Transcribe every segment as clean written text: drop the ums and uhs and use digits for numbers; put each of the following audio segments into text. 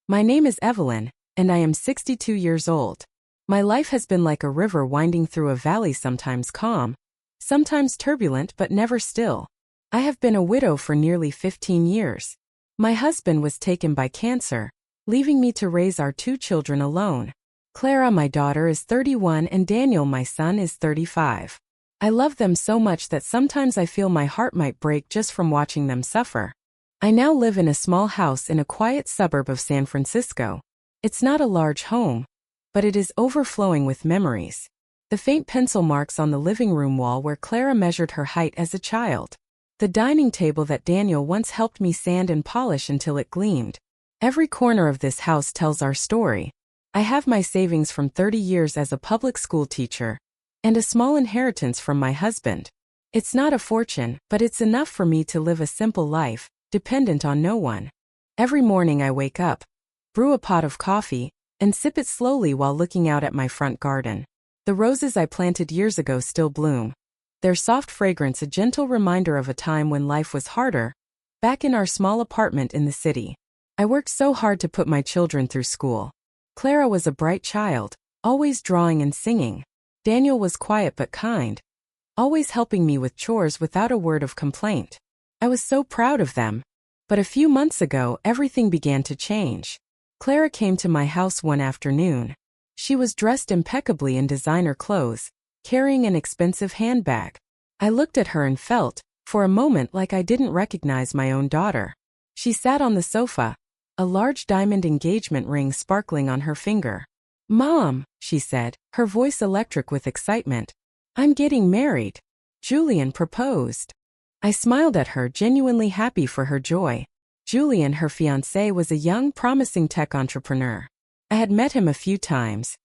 My name is Evelyn, and I am 62 years old. My life has been like a river winding through a valley, sometimes calm, sometimes turbulent, but never still. I have been a widow for nearly 15 years. My husband was taken by cancer, leaving me to raise our 2 children alone. Clara, my daughter, is 31, and Daniel, my son, is 35. I love them so much that sometimes I feel my heart might break just from watching them suffer. I now live in a small house in a quiet suburb of San Francisco. It's not a large home, but it is overflowing with memories. The faint pencil marks on the living room wall where Clara measured her height as a child. The dining table that Daniel once helped me sand and polish until it gleamed. Every corner of this house tells our story. I have my savings from 30 years as a public school teacher, and a small inheritance from my husband. It's not a fortune, but it's enough for me to live a simple life, dependent on no one. Every morning I wake up, brew a pot of coffee, and sip it slowly while looking out at my front garden. The roses I planted years ago still bloom, their soft fragrance a gentle reminder of a time when life was harder, back in our small apartment in the city. I worked so hard to put my children through school. Clara was a bright child, always drawing and singing. Daniel was quiet but kind, always helping me with chores without a word of complaint. I was so proud of them. But a few months ago, everything began to change. Clara came to my house one afternoon. She was dressed impeccably in designer clothes, carrying an expensive handbag. I looked at her and felt, for a moment, like I didn't recognize my own daughter. She sat on the sofa, a large diamond engagement ring sparkling on her finger. "Mom," she said, her voice electric with excitement. "I'm getting married. Julian proposed." I smiled at her, genuinely happy for her joy. Julian, her fiancé, was a young, promising tech entrepreneur. I had met him a few times.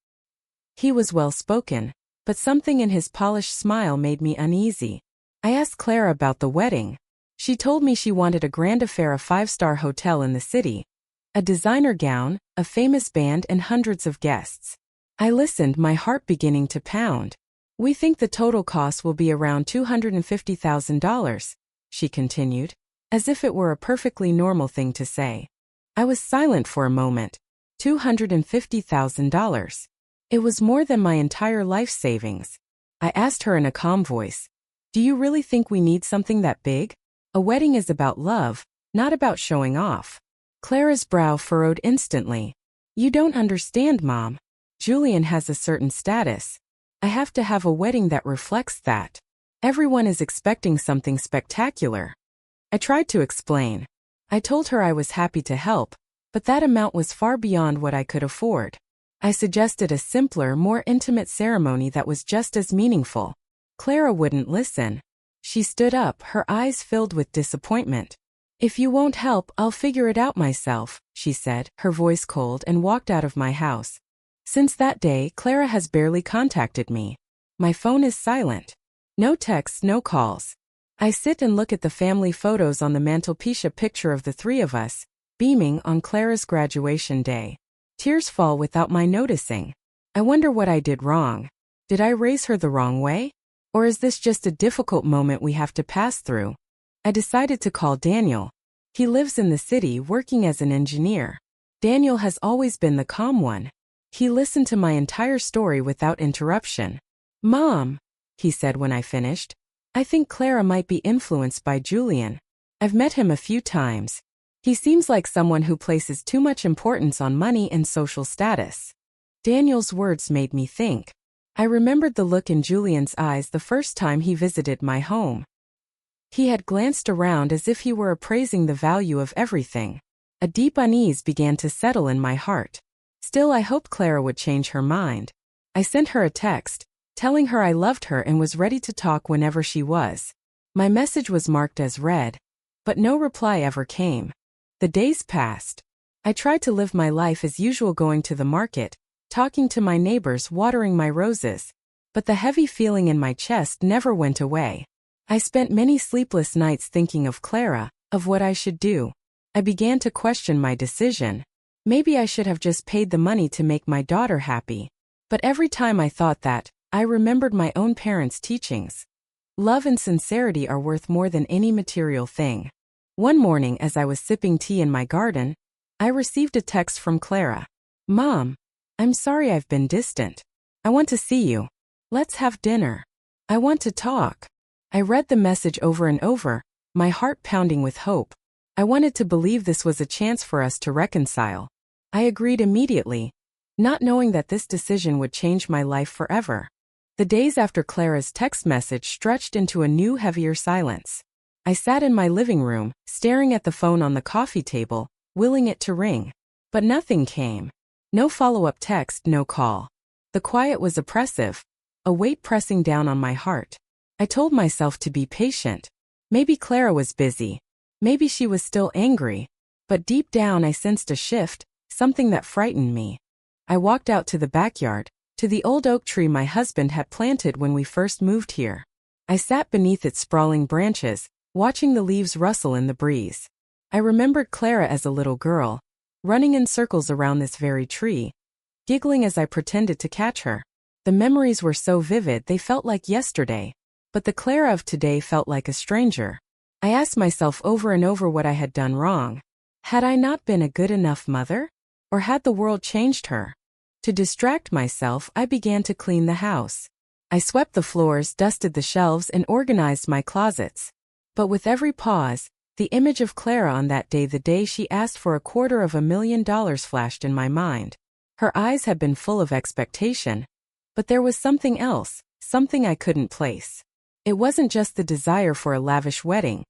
He was well-spoken, but something in his polished smile made me uneasy. I asked Clara about the wedding. She told me she wanted a grand affair, a 5-star hotel in the city, a designer gown, a famous band, and hundreds of guests. I listened, my heart beginning to pound. "We think the total cost will be around $250,000, she continued, as if it were a perfectly normal thing to say. I was silent for a moment. $250,000. It was more than my entire life savings. I asked her in a calm voice, "Do you really think we need something that big? A wedding is about love, not about showing off." Clara's brow furrowed instantly. "You don't understand, Mom. Julian has a certain status. I have to have a wedding that reflects that. Everyone is expecting something spectacular." I tried to explain. I told her I was happy to help, but that amount was far beyond what I could afford. I suggested a simpler, more intimate ceremony that was just as meaningful. Clara wouldn't listen. She stood up, her eyes filled with disappointment. "If you won't help, I'll figure it out myself," she said, her voice cold, and walked out of my house. Since that day, Clara has barely contacted me. My phone is silent. No texts, no calls. I sit and look at the family photos on the mantelpiece, a picture of the 3 of us, beaming on Clara's graduation day. Tears fall without my noticing. I wonder what I did wrong. Did I raise her the wrong way? Or is this just a difficult moment we have to pass through? I decided to call Daniel. He lives in the city, working as an engineer. Daniel has always been the calm one. He listened to my entire story without interruption. "Mom," he said when I finished, "I think Clara might be influenced by Julian. I've met him a few times. He seems like someone who places too much importance on money and social status." Daniel's words made me think. I remembered the look in Julian's eyes the first time he visited my home. He had glanced around as if he were appraising the value of everything. A deep unease began to settle in my heart. Still, I hoped Clara would change her mind. I sent her a text, telling her I loved her and was ready to talk whenever she was. My message was marked as read, but no reply ever came. The days passed. I tried to live my life as usual, going to the market, talking to my neighbors, watering my roses, but the heavy feeling in my chest never went away. I spent many sleepless nights thinking of Clara, of what I should do. I began to question my decision. Maybe I should have just paid the money to make my daughter happy. But every time I thought that, I remembered my own parents' teachings. Love and sincerity are worth more than any material thing. One morning, as I was sipping tea in my garden, I received a text from Clara. Mom, I'm sorry I've been distant. I want to see you. Let's have dinner. I want to talk. I read the message over and over, my heart pounding with hope. I wanted to believe this was a chance for us to reconcile. I agreed immediately, not knowing that this decision would change my life forever. The days after Clara's text message stretched into a new, heavier silence. I sat in my living room, staring at the phone on the coffee table, willing it to ring. But nothing came. No follow-up text, no call. The quiet was oppressive, a weight pressing down on my heart. I told myself to be patient. Maybe Clara was busy. Maybe she was still angry. But deep down I sensed a shift, something that frightened me. I walked out to the backyard, to the old oak tree my husband had planted when we first moved here. I sat beneath its sprawling branches, watching the leaves rustle in the breeze. I remembered Clara as a little girl, running in circles around this very tree, giggling as I pretended to catch her. The memories were so vivid they felt like yesterday, but the Clara of today felt like a stranger. I asked myself over and over what I had done wrong. Had I not been a good enough mother? Or had the world changed her? To distract myself, I began to clean the house. I swept the floors, dusted the shelves, and organized my closets. But with every pause, the image of Clara on that day, the day she asked for $250,000, flashed in my mind. Her eyes had been full of expectation. But there was something else, something I couldn't place. It wasn't just the desire for a lavish wedding.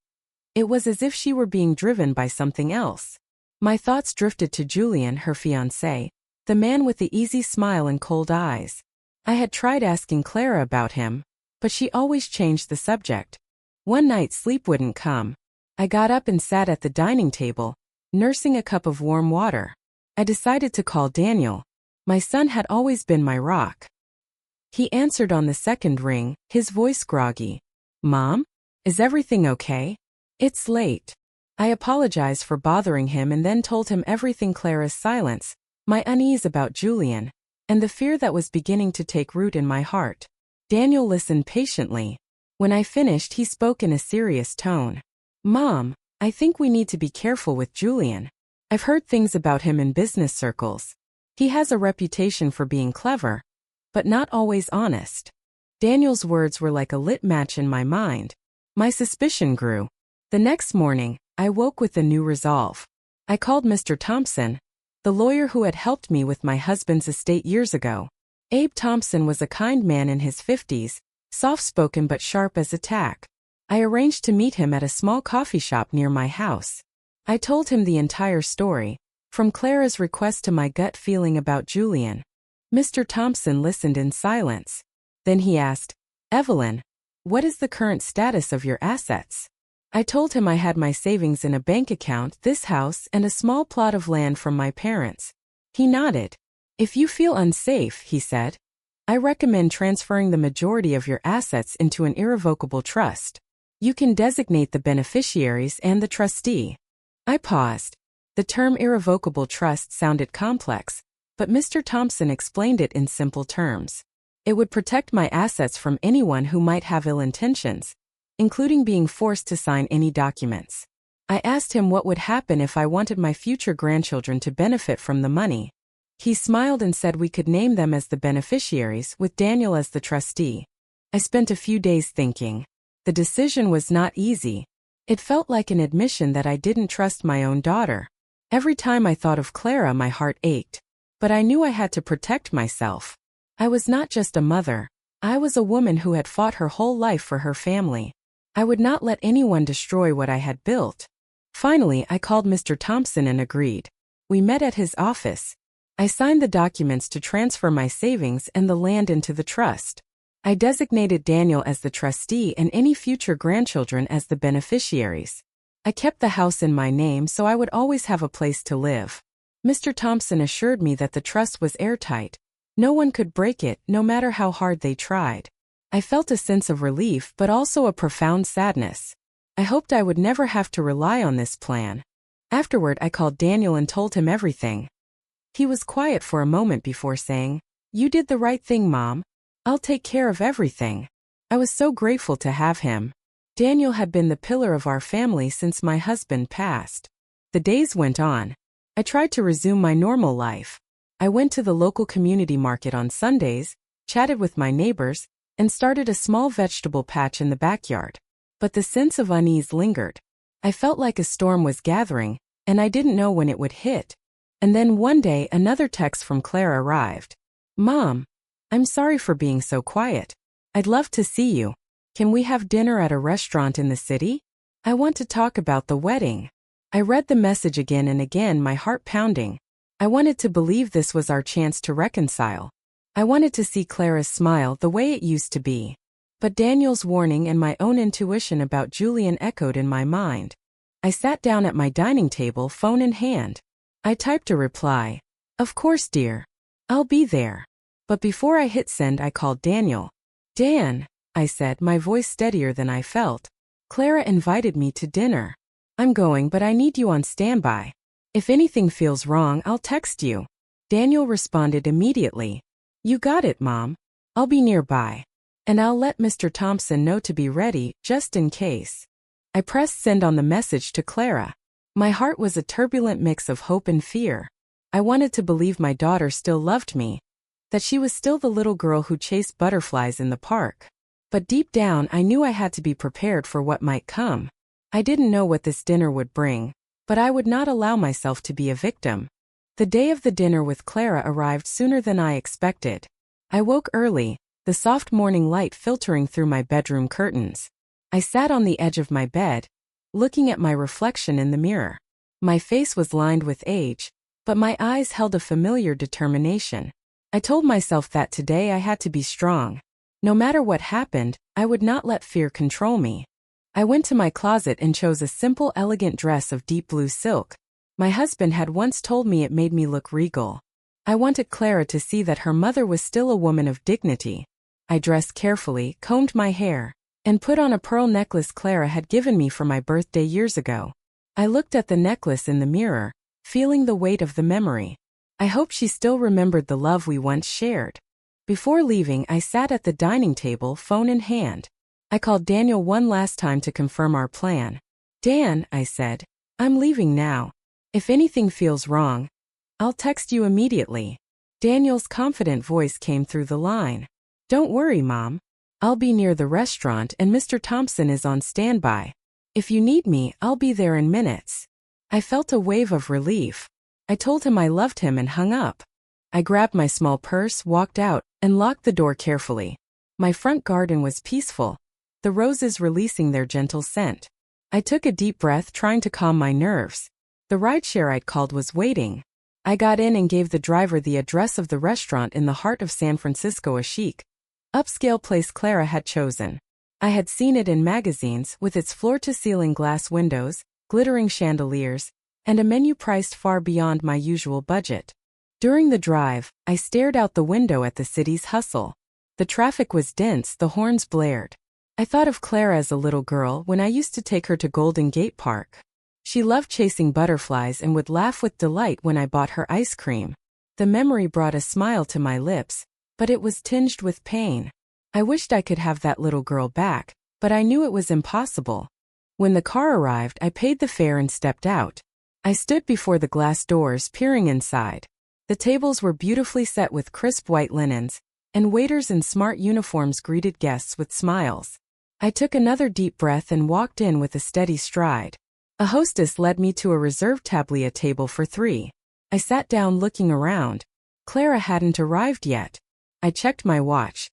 It was as if she were being driven by something else. My thoughts drifted to Julian, her fiancé, the man with the easy smile and cold eyes. I had tried asking Clara about him, but she always changed the subject. One night sleep wouldn't come. I got up and sat at the dining table, nursing a cup of warm water. I decided to call Daniel. My son had always been my rock. He answered on the second ring, his voice groggy. Mom? Is everything okay? It's late. I apologized for bothering him and then told him everything: Clara's silence, my unease about Julian, and the fear that was beginning to take root in my heart. Daniel listened patiently. When I finished, he spoke in a serious tone. Mom, I think we need to be careful with Julian. I've heard things about him in business circles. He has a reputation for being clever, but not always honest. Daniel's words were like a lit match in my mind. My suspicion grew. The next morning, I woke with a new resolve. I called Mr. Thompson, the lawyer who had helped me with my husband's estate years ago. Abe Thompson was a kind man in his 50s, soft-spoken but sharp as a tack. I arranged to meet him at a small coffee shop near my house. I told him the entire story, from Clara's request to my gut feeling about Julian. Mr. Thompson listened in silence. Then he asked, Evelyn, what is the current status of your assets? I told him I had my savings in a bank account, this house, and a small plot of land from my parents. He nodded. If you feel unsafe, he said, I recommend transferring the majority of your assets into an irrevocable trust. You can designate the beneficiaries and the trustee. I paused. The term irrevocable trust sounded complex, but Mr. Thompson explained it in simple terms. It would protect my assets from anyone who might have ill intentions, including being forced to sign any documents. I asked him what would happen if I wanted my future grandchildren to benefit from the money. He smiled and said we could name them as the beneficiaries, with Daniel as the trustee. I spent a few days thinking. The decision was not easy. It felt like an admission that I didn't trust my own daughter. Every time I thought of Clara, my heart ached. But I knew I had to protect myself. I was not just a mother. I was a woman who had fought her whole life for her family. I would not let anyone destroy what I had built. Finally, I called Mr. Thompson and agreed. We met at his office. I signed the documents to transfer my savings and the land into the trust. I designated Daniel as the trustee and any future grandchildren as the beneficiaries. I kept the house in my name so I would always have a place to live. Mr. Thompson assured me that the trust was airtight. No one could break it, no matter how hard they tried. I felt a sense of relief but also a profound sadness. I hoped I would never have to rely on this plan. Afterward, I called Daniel and told him everything. He was quiet for a moment before saying, You did the right thing, Mom. I'll take care of everything. I was so grateful to have him. Daniel had been the pillar of our family since my husband passed. The days went on. I tried to resume my normal life. I went to the local community market on Sundays, chatted with my neighbors, and started a small vegetable patch in the backyard. But the sense of unease lingered. I felt like a storm was gathering, and I didn't know when it would hit. And then one day another text from Clara arrived. "Mom, I'm sorry for being so quiet. I'd love to see you. Can we have dinner at a restaurant in the city? I want to talk about the wedding." I read the message again and again, my heart pounding. I wanted to believe this was our chance to reconcile. I wanted to see Clara's smile the way it used to be. But Daniel's warning and my own intuition about Julian echoed in my mind. I sat down at my dining table, phone in hand. I typed a reply. "Of course, dear. I'll be there." But before I hit send, I called Daniel. "Dan," I said, my voice steadier than I felt. "Clara invited me to dinner. I'm going, but I need you on standby. If anything feels wrong, I'll text you." Daniel responded immediately. "You got it, Mom. I'll be nearby. And I'll let Mr. Thompson know to be ready, just in case." I pressed send on the message to Clara. My heart was a turbulent mix of hope and fear. I wanted to believe my daughter still loved me, that she was still the little girl who chased butterflies in the park. But deep down, I knew I had to be prepared for what might come. I didn't know what this dinner would bring, but I would not allow myself to be a victim. The day of the dinner with Clara arrived sooner than I expected. I woke early, the soft morning light filtering through my bedroom curtains. I sat on the edge of my bed, looking at my reflection in the mirror. My face was lined with age, but my eyes held a familiar determination. I told myself that today I had to be strong. No matter what happened, I would not let fear control me. I went to my closet and chose a simple, elegant dress of deep blue silk. My husband had once told me it made me look regal. I wanted Clara to see that her mother was still a woman of dignity. I dressed carefully, combed my hair, and put on a pearl necklace Clara had given me for my birthday years ago. I looked at the necklace in the mirror, feeling the weight of the memory. I hoped she still remembered the love we once shared. Before leaving, I sat at the dining table, phone in hand. I called Daniel one last time to confirm our plan. "Dan," I said, "I'm leaving now. If anything feels wrong, I'll text you immediately." Daniel's confident voice came through the line. "Don't worry, Mom. I'll be near the restaurant and Mr. Thompson is on standby. If you need me, I'll be there in minutes." I felt a wave of relief. I told him I loved him and hung up. I grabbed my small purse, walked out, and locked the door carefully. My front garden was peaceful, the roses releasing their gentle scent. I took a deep breath, trying to calm my nerves. The rideshare I'd called was waiting. I got in and gave the driver the address of the restaurant in the heart of San Francisco, a chic, upscale place Clara had chosen. I had seen it in magazines, with its floor-to-ceiling glass windows, glittering chandeliers, and a menu priced far beyond my usual budget. During the drive, I stared out the window at the city's hustle. The traffic was dense, the horns blared. I thought of Clara as a little girl when I used to take her to Golden Gate Park. She loved chasing butterflies and would laugh with delight when I bought her ice cream. The memory brought a smile to my lips, but it was tinged with pain. I wished I could have that little girl back, but I knew it was impossible. When the car arrived, I paid the fare and stepped out. I stood before the glass doors, peering inside. The tables were beautifully set with crisp white linens, and waiters in smart uniforms greeted guests with smiles. I took another deep breath and walked in with a steady stride. A hostess led me to a reserved tablia table for 3. I sat down, looking around. Clara hadn't arrived yet. I checked my watch.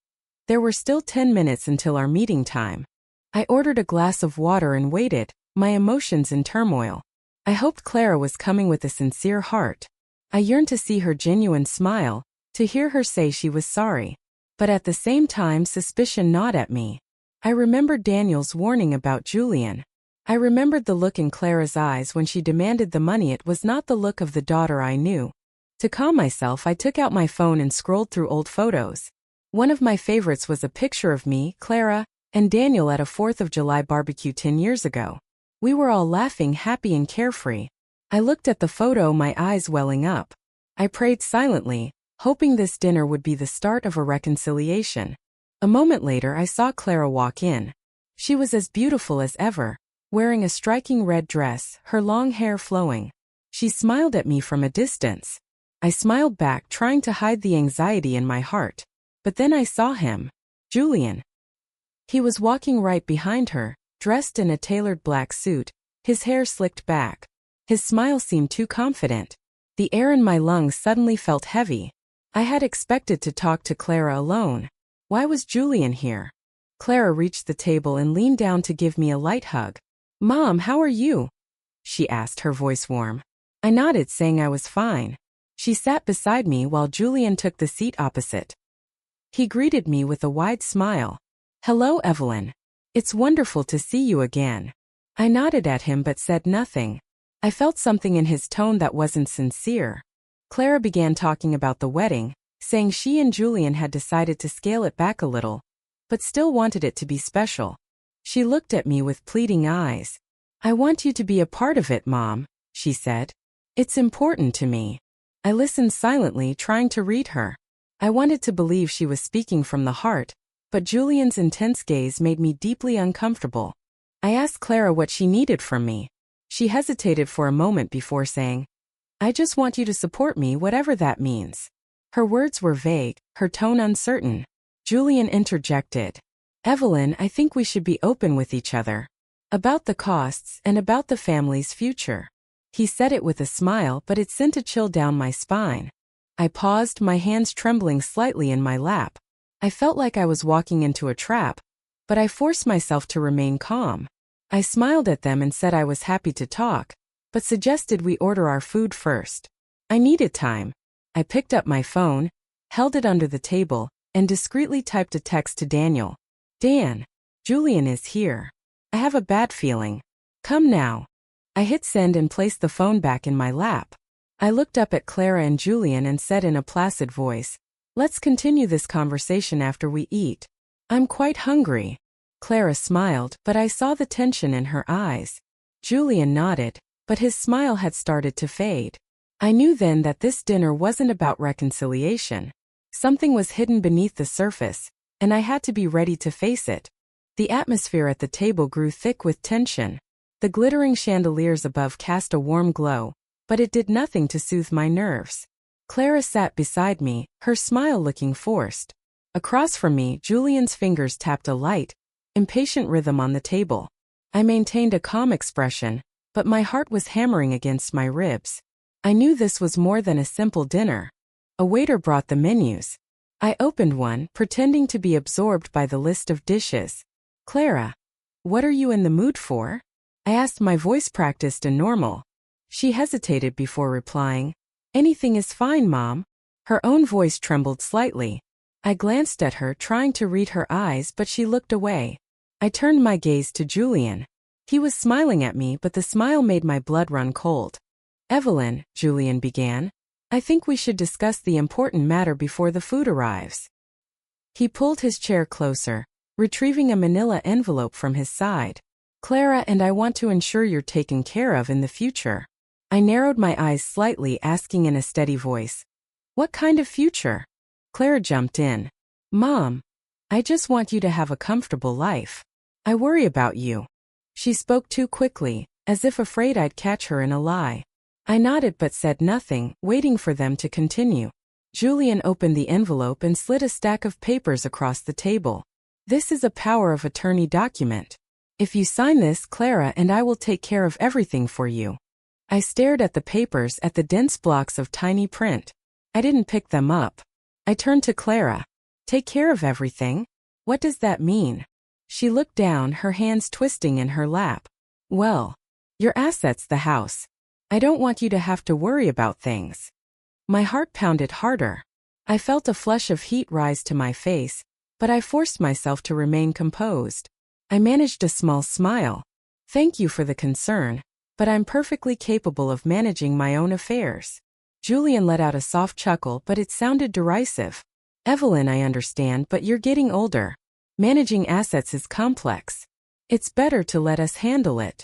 There were still 10 minutes until our meeting time. I ordered a glass of water and waited, my emotions in turmoil. I hoped Clara was coming with a sincere heart. I yearned to see her genuine smile, to hear her say she was sorry. But at the same time, suspicion gnawed at me. I remembered Daniel's warning about Julian. I remembered the look in Clara's eyes when she demanded the money. It was not the look of the daughter I knew. To calm myself, I took out my phone and scrolled through old photos. One of my favorites was a picture of me, Clara, and Daniel at a 4th of July barbecue 10 years ago. We were all laughing, happy and carefree. I looked at the photo, my eyes welling up. I prayed silently, hoping this dinner would be the start of a reconciliation. A moment later, I saw Clara walk in. She was as beautiful as ever, wearing a striking red dress, her long hair flowing. She smiled at me from a distance. I smiled back, trying to hide the anxiety in my heart. But then I saw him. Julian. He was walking right behind her, dressed in a tailored black suit, his hair slicked back. His smile seemed too confident. The air in my lungs suddenly felt heavy. I had expected to talk to Clara alone. Why was Julian here? Clara reached the table and leaned down to give me a light hug. "Mom, how are you?" she asked, her voice warm. I nodded, saying I was fine. She sat beside me while Julian took the seat opposite. He greeted me with a wide smile. "Hello, Evelyn. It's wonderful to see you again." I nodded at him but said nothing. I felt something in his tone that wasn't sincere. Clara began talking about the wedding, saying she and Julian had decided to scale it back a little, but still wanted it to be special. She looked at me with pleading eyes. "I want you to be a part of it, Mom," she said. "It's important to me." I listened silently, trying to read her. I wanted to believe she was speaking from the heart, but Julian's intense gaze made me deeply uncomfortable. I asked Clara what she needed from me. She hesitated for a moment before saying, "I just want you to support me, whatever that means." Her words were vague, her tone uncertain. Julian interjected. "Evelyn, I think we should be open with each other. About the costs and about the family's future." He said it with a smile, but it sent a chill down my spine. I paused, my hands trembling slightly in my lap. I felt like I was walking into a trap, but I forced myself to remain calm. I smiled at them and said I was happy to talk, but suggested we order our food first. I needed time. I picked up my phone, held it under the table, and discreetly typed a text to Daniel. "Dan, Julian is here. I have a bad feeling. Come now." I hit send and placed the phone back in my lap. I looked up at Clara and Julian and said in a placid voice, "Let's continue this conversation after we eat. I'm quite hungry." Clara smiled, but I saw the tension in her eyes. Julian nodded, but his smile had started to fade. I knew then that this dinner wasn't about reconciliation. Something was hidden beneath the surface, and I had to be ready to face it. The atmosphere at the table grew thick with tension. The glittering chandeliers above cast a warm glow, but it did nothing to soothe my nerves. Clara sat beside me, her smile looking forced. Across from me, Julian's fingers tapped a light, impatient rhythm on the table. I maintained a calm expression, but my heart was hammering against my ribs. I knew this was more than a simple dinner. A waiter brought the menus. I opened one, pretending to be absorbed by the list of dishes. "Clara, what are you in the mood for?" I asked, my voice practiced and normal. She hesitated before replying, "Anything is fine, Mom." Her own voice trembled slightly. I glanced at her, trying to read her eyes, but she looked away. I turned my gaze to Julian. He was smiling at me, but the smile made my blood run cold. "Evelyn," Julian began, "I think we should discuss the important matter before the food arrives." He pulled his chair closer, retrieving a manila envelope from his side. "Clara and I want to ensure you're taken care of in the future." I narrowed my eyes slightly, asking in a steady voice, "What kind of future?" Clara jumped in. "Mom, I just want you to have a comfortable life. I worry about you." She spoke too quickly, as if afraid I'd catch her in a lie. I nodded but said nothing, waiting for them to continue. Julian opened the envelope and slid a stack of papers across the table. "This is a power of attorney document. If you sign this, Clara and I will take care of everything for you." I stared at the papers, at the dense blocks of tiny print. I didn't pick them up. I turned to Clara. "Take care of everything? What does that mean?" She looked down, her hands twisting in her lap. "Well, your assets, the house. I don't want you to have to worry about things." My heart pounded harder. I felt a flush of heat rise to my face, but I forced myself to remain composed. I managed a small smile. "Thank you for the concern, but I'm perfectly capable of managing my own affairs." Julian let out a soft chuckle, but it sounded derisive. "Evelyn, I understand, but you're getting older. Managing assets is complex. It's better to let us handle it."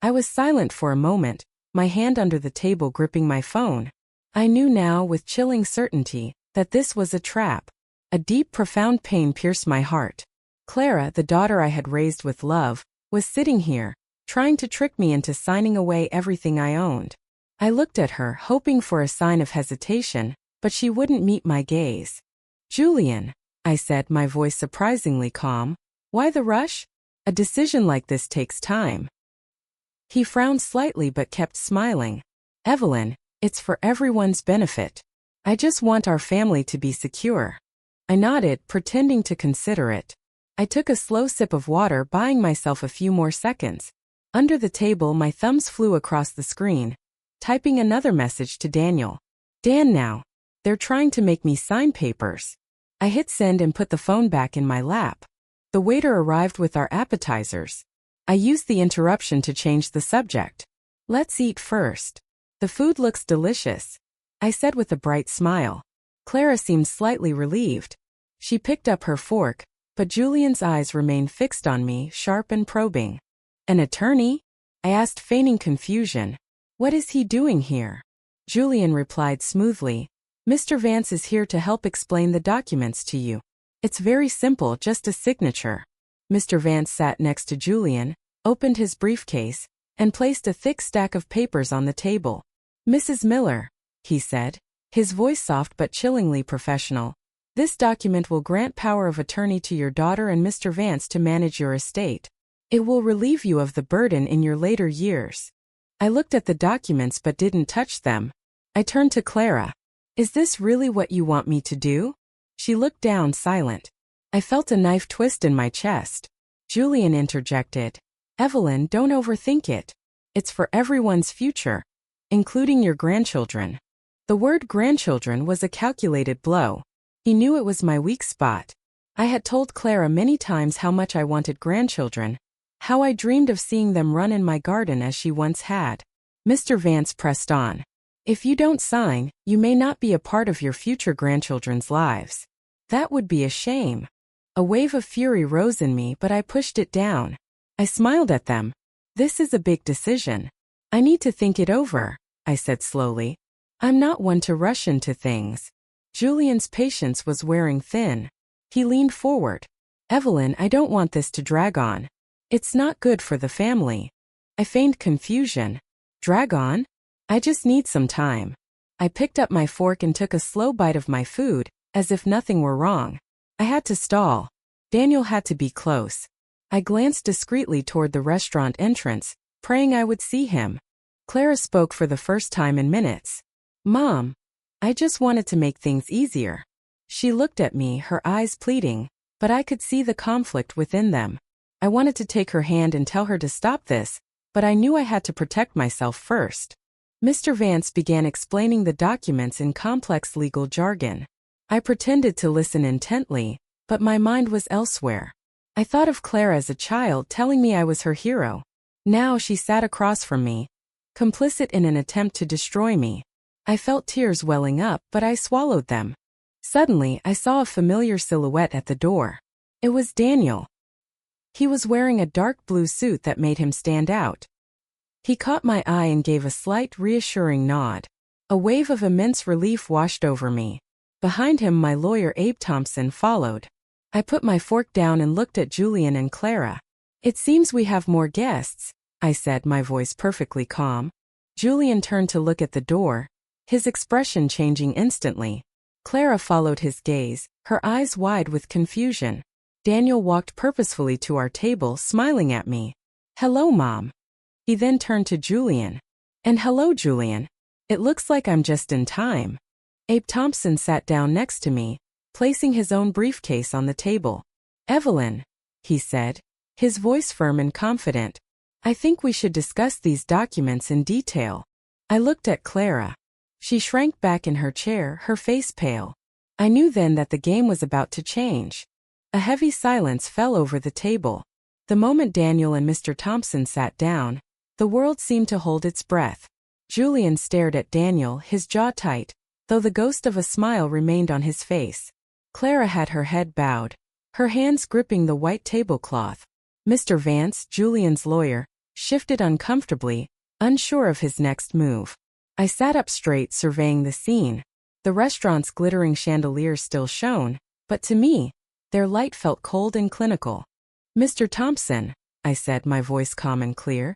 I was silent for a moment, my hand under the table gripping my phone. I knew now, with chilling certainty, that this was a trap. A deep, profound pain pierced my heart. Clara, the daughter I had raised with love, was sitting here, trying to trick me into signing away everything I owned. I looked at her, hoping for a sign of hesitation, but she wouldn't meet my gaze. Julian, I said, my voice surprisingly calm. Why the rush? A decision like this takes time. He frowned slightly but kept smiling. Evelyn, it's for everyone's benefit. I just want our family to be secure. I nodded, pretending to consider it. I took a slow sip of water, buying myself a few more seconds. Under the table, my thumbs flew across the screen, typing another message to Daniel. Dan now. They're trying to make me sign papers. I hit send and put the phone back in my lap. The waiter arrived with our appetizers. I used the interruption to change the subject. Let's eat first. The food looks delicious, I said with a bright smile. Clara seemed slightly relieved. She picked up her fork, but Julian's eyes remained fixed on me, sharp and probing. An attorney? I asked, feigning confusion. What is he doing here? Julian replied smoothly. Mr. Vance is here to help explain the documents to you. It's very simple, just a signature. Mr. Vance sat next to Julian, opened his briefcase, and placed a thick stack of papers on the table. Mrs. Miller, he said, his voice soft but chillingly professional. This document will grant power of attorney to your daughter and Mr. Vance to manage your estate. It will relieve you of the burden in your later years. I looked at the documents but didn't touch them. I turned to Clara. Is this really what you want me to do? She looked down, silent. I felt a knife twist in my chest. Julian interjected. Evelyn, don't overthink it. It's for everyone's future, including your grandchildren. The word grandchildren was a calculated blow. He knew it was my weak spot. I had told Clara many times how much I wanted grandchildren, how I dreamed of seeing them run in my garden as she once had. Mr. Vance pressed on. If you don't sign, you may not be a part of your future grandchildren's lives. That would be a shame. A wave of fury rose in me, but I pushed it down. I smiled at them. This is a big decision. I need to think it over, I said slowly. I'm not one to rush into things. Julian's patience was wearing thin. He leaned forward. Evelyn, I don't want this to drag on. It's not good for the family. I feigned confusion. Drag on? I just need some time. I picked up my fork and took a slow bite of my food, as if nothing were wrong. I had to stall. Daniel had to be close. I glanced discreetly toward the restaurant entrance, praying I would see him. Clara spoke for the first time in minutes. Mom, I just wanted to make things easier. She looked at me, her eyes pleading, but I could see the conflict within them. I wanted to take her hand and tell her to stop this, but I knew I had to protect myself first. Mr. Vance began explaining the documents in complex legal jargon. I pretended to listen intently, but my mind was elsewhere. I thought of Clara as a child telling me I was her hero. Now she sat across from me, complicit in an attempt to destroy me. I felt tears welling up, but I swallowed them. Suddenly, I saw a familiar silhouette at the door. It was Daniel. He was wearing a dark blue suit that made him stand out. He caught my eye and gave a slight, reassuring nod. A wave of immense relief washed over me. Behind him, my lawyer Abe Thompson followed. I put my fork down and looked at Julian and Clara. It seems we have more guests, I said, my voice perfectly calm. Julian turned to look at the door, his expression changing instantly. Clara followed his gaze, her eyes wide with confusion. Daniel walked purposefully to our table, smiling at me. Hello, Mom. He then turned to Julian. And hello, Julian. It looks like I'm just in time. Abe Thompson sat down next to me, placing his own briefcase on the table. Evelyn, he said, his voice firm and confident. I think we should discuss these documents in detail. I looked at Clara. She shrank back in her chair, her face pale. I knew then that the game was about to change. A heavy silence fell over the table. The moment Daniel and Mr. Thompson sat down, the world seemed to hold its breath. Julian stared at Daniel, his jaw tight, though the ghost of a smile remained on his face. Clara had her head bowed, her hands gripping the white tablecloth. Mr. Vance, Julian's lawyer, shifted uncomfortably, unsure of his next move. I sat up straight, surveying the scene. The restaurant's glittering chandeliers still shone, but to me, their light felt cold and clinical. Mr. Thompson, I said, my voice calm and clear.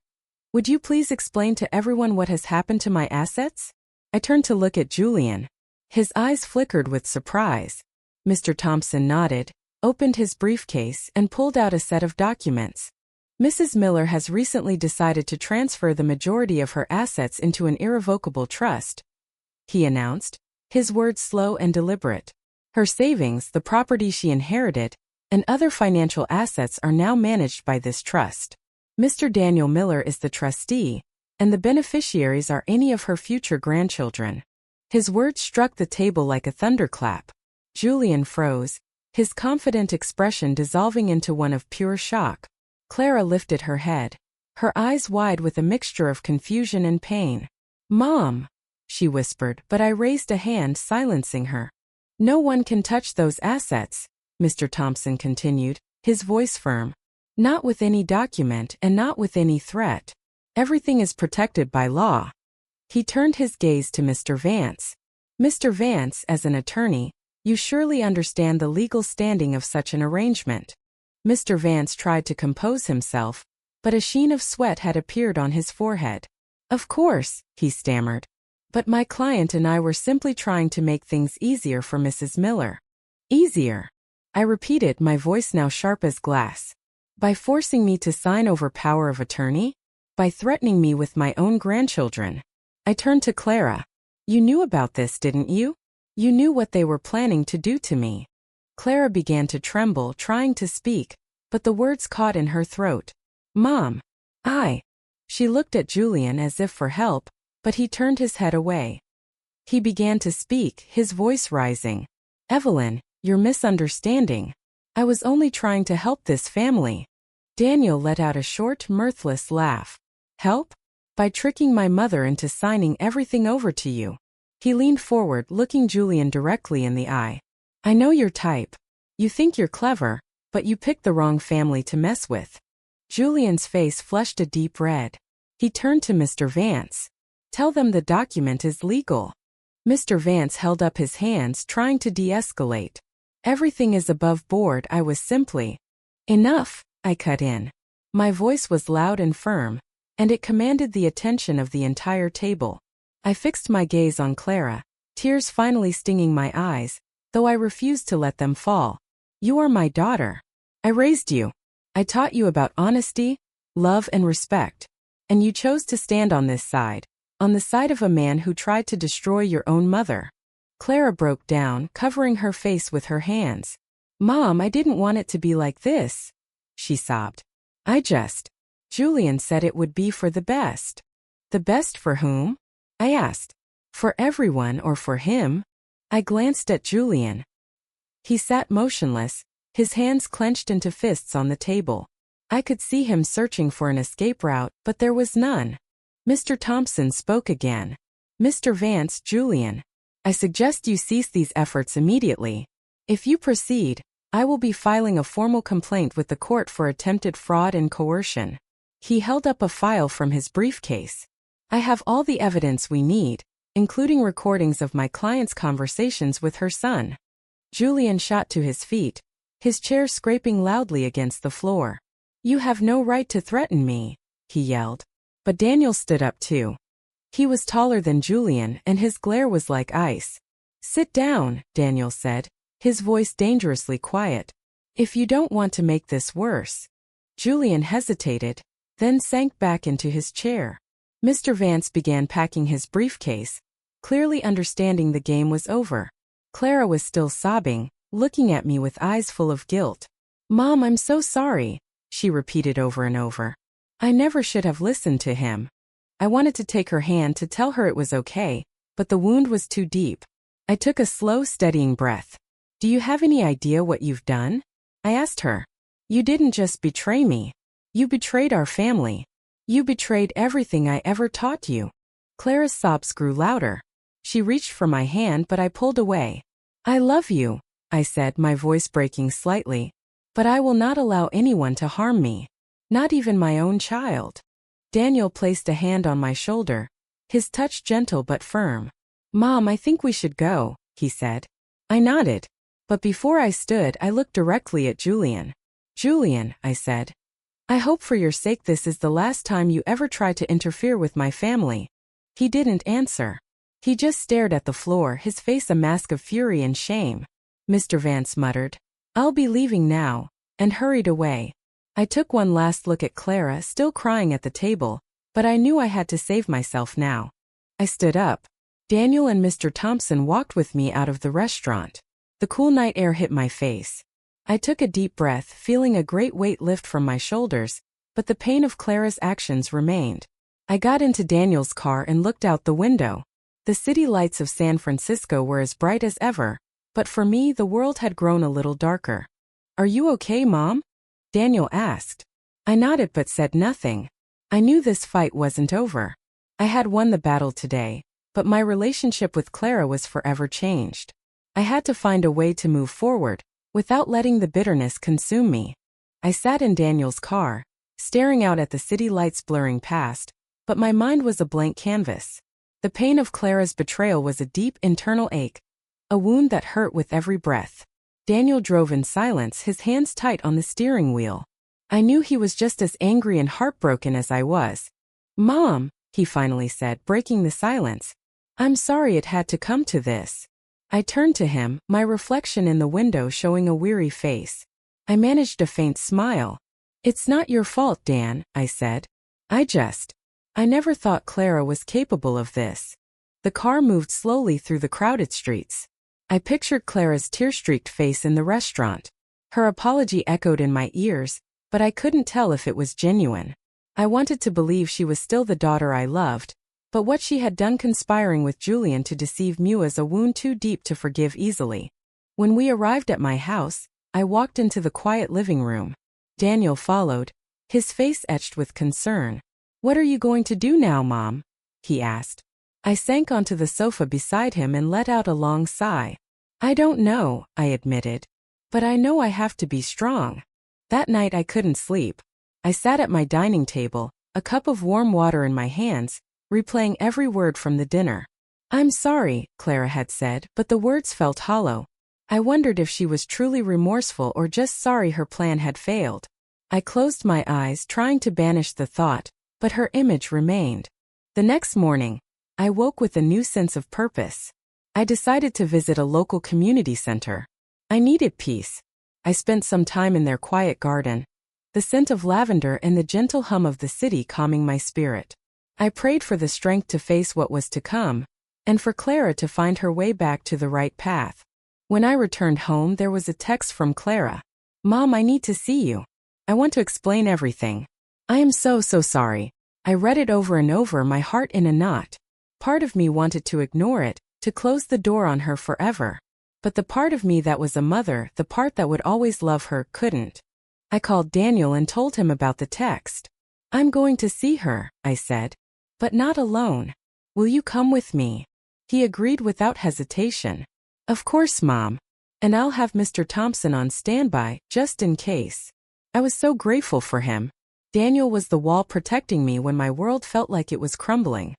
Would you please explain to everyone what has happened to my assets? I turned to look at Julian. His eyes flickered with surprise. Mr. Thompson nodded, opened his briefcase, and pulled out a set of documents. Mrs. Miller has recently decided to transfer the majority of her assets into an irrevocable trust, he announced, his words slow and deliberate. Her savings, the property she inherited, and other financial assets are now managed by this trust. Mr. Daniel Miller is the trustee, and the beneficiaries are any of her future grandchildren. His words struck the table like a thunderclap. Julian froze, his confident expression dissolving into one of pure shock. Clara lifted her head, her eyes wide with a mixture of confusion and pain. "Mom," she whispered, but I raised a hand silencing her. "No one can touch those assets," Mr. Thompson continued, his voice firm. "Not with any document and not with any threat. Everything is protected by law." He turned his gaze to Mr. Vance. "Mr. Vance, as an attorney, you surely understand the legal standing of such an arrangement." Mr. Vance tried to compose himself, but a sheen of sweat had appeared on his forehead. "Of course," he stammered. "But my client and I were simply trying to make things easier for Mrs. Miller." "Easier?" I repeated, my voice now sharp as glass. "By forcing me to sign over power of attorney? By threatening me with my own grandchildren?" I turned to Clara. "You knew about this, didn't you? You knew what they were planning to do to me." Clara began to tremble, trying to speak, but the words caught in her throat. "Mom, I..." She looked at Julian as if for help, but he turned his head away. He began to speak, his voice rising. "Evelyn, you're misunderstanding. I was only trying to help this family." Daniel let out a short, mirthless laugh. "Help? By tricking my mother into signing everything over to you." He leaned forward, looking Julian directly in the eye. "I know your type. You think you're clever, but you picked the wrong family to mess with." Julian's face flushed a deep red. He turned to Mr. Vance. "Tell them the document is legal." Mr. Vance held up his hands, trying to de-escalate. "Everything is above board. I was simply..." "Enough," I cut in. My voice was loud and firm, and it commanded the attention of the entire table. I fixed my gaze on Clara, tears finally stinging my eyes, though I refused to let them fall. "You are my daughter. I raised you. I taught you about honesty, love, and respect. And you chose to stand on this side, on the side of a man who tried to destroy your own mother." Clara broke down, covering her face with her hands. "Mom, I didn't want it to be like this," she sobbed. Julian said it would be for the best." "The best for whom?" I asked. "For everyone or for him?" I glanced at Julian. He sat motionless, his hands clenched into fists on the table. I could see him searching for an escape route, but there was none. Mr. Thompson spoke again. "Mr. Vance, Julian, I suggest you cease these efforts immediately. If you proceed, I will be filing a formal complaint with the court for attempted fraud and coercion." He held up a file from his briefcase. "I have all the evidence we need, including recordings of my client's conversations with her son." Julian shot to his feet, his chair scraping loudly against the floor. "You have no right to threaten me," he yelled. But Daniel stood up too. He was taller than Julian, and his glare was like ice. "Sit down," Daniel said, his voice dangerously quiet. "If you don't want to make this worse." Julian hesitated, then sank back into his chair. Mr. Vance began packing his briefcase, clearly understanding the game was over. Clara was still sobbing, looking at me with eyes full of guilt. "Mom, I'm so sorry," she repeated over and over. "I never should have listened to him." I wanted to take her hand to tell her it was okay, but the wound was too deep. I took a slow, steadying breath. "Do you have any idea what you've done?" I asked her. "You didn't just betray me. You betrayed our family. You betrayed everything I ever taught you." Clara's sobs grew louder. She reached for my hand, but I pulled away. "I love you," I said, my voice breaking slightly. "But I will not allow anyone to harm me. Not even my own child." Daniel placed a hand on my shoulder, his touch gentle but firm. "Mom, I think we should go," he said. I nodded. But before I stood, I looked directly at Julian. "Julian," I said, I hope for your sake this is the last time you ever try to interfere with my family." He didn't answer. He just stared at the floor, his face a mask of fury and shame. Mr. Vance muttered, "I'll be leaving now," and hurried away. I took one last look at Clara, still crying at the table, but I knew I had to save myself now. I stood up. Daniel and Mr. Thompson walked with me out of the restaurant. The cool night air hit my face. I took a deep breath, feeling a great weight lift from my shoulders, but the pain of Clara's actions remained. I got into Daniel's car and looked out the window. The city lights of San Francisco were as bright as ever, but for me the world had grown a little darker. "Are you okay, Mom?" Daniel asked. I nodded but said nothing. I knew this fight wasn't over. I had won the battle today, but my relationship with Clara was forever changed. I had to find a way to move forward, without letting the bitterness consume me. I sat in Daniel's car, staring out at the city lights blurring past, but my mind was a blank canvas. The pain of Clara's betrayal was a deep internal ache, a wound that hurt with every breath. Daniel drove in silence, his hands tight on the steering wheel. I knew he was just as angry and heartbroken as I was. "Mom," he finally said, breaking the silence, "I'm sorry it had to come to this." I turned to him, my reflection in the window showing a weary face. I managed a faint smile. "It's not your fault, Dan," I said. I never thought Clara was capable of this." The car moved slowly through the crowded streets. I pictured Clara's tear-streaked face in the restaurant. Her apology echoed in my ears, but I couldn't tell if it was genuine. I wanted to believe she was still the daughter I loved, but what she had done conspiring with Julian to deceive me was a wound too deep to forgive easily. When we arrived at my house, I walked into the quiet living room. Daniel followed, his face etched with concern. "What are you going to do now, Mom?" he asked. I sank onto the sofa beside him and let out a long sigh. "I don't know," I admitted. "But I know I have to be strong." That night I couldn't sleep. I sat at my dining table, a cup of warm water in my hands, replaying every word from the dinner. "I'm sorry," Clara had said, but the words felt hollow. I wondered if she was truly remorseful or just sorry her plan had failed. I closed my eyes, trying to banish the thought, but her image remained. The next morning, I woke with a new sense of purpose. I decided to visit a local community center. I needed peace. I spent some time in their quiet garden, the scent of lavender and the gentle hum of the city calming my spirit. I prayed for the strength to face what was to come, and for Clara to find her way back to the right path. When I returned home, there was a text from Clara. "Mom, I need to see you. I want to explain everything. I am so sorry." I read it over and over, my heart in a knot. Part of me wanted to ignore it, to close the door on her forever. But the part of me that was a mother, the part that would always love her, couldn't. I called Daniel and told him about the text. "I'm going to see her," I said. "But not alone. Will you come with me?" He agreed without hesitation. "Of course, Mom. And I'll have Mr. Thompson on standby, just in case." I was so grateful for him. Daniel was the wall protecting me when my world felt like it was crumbling.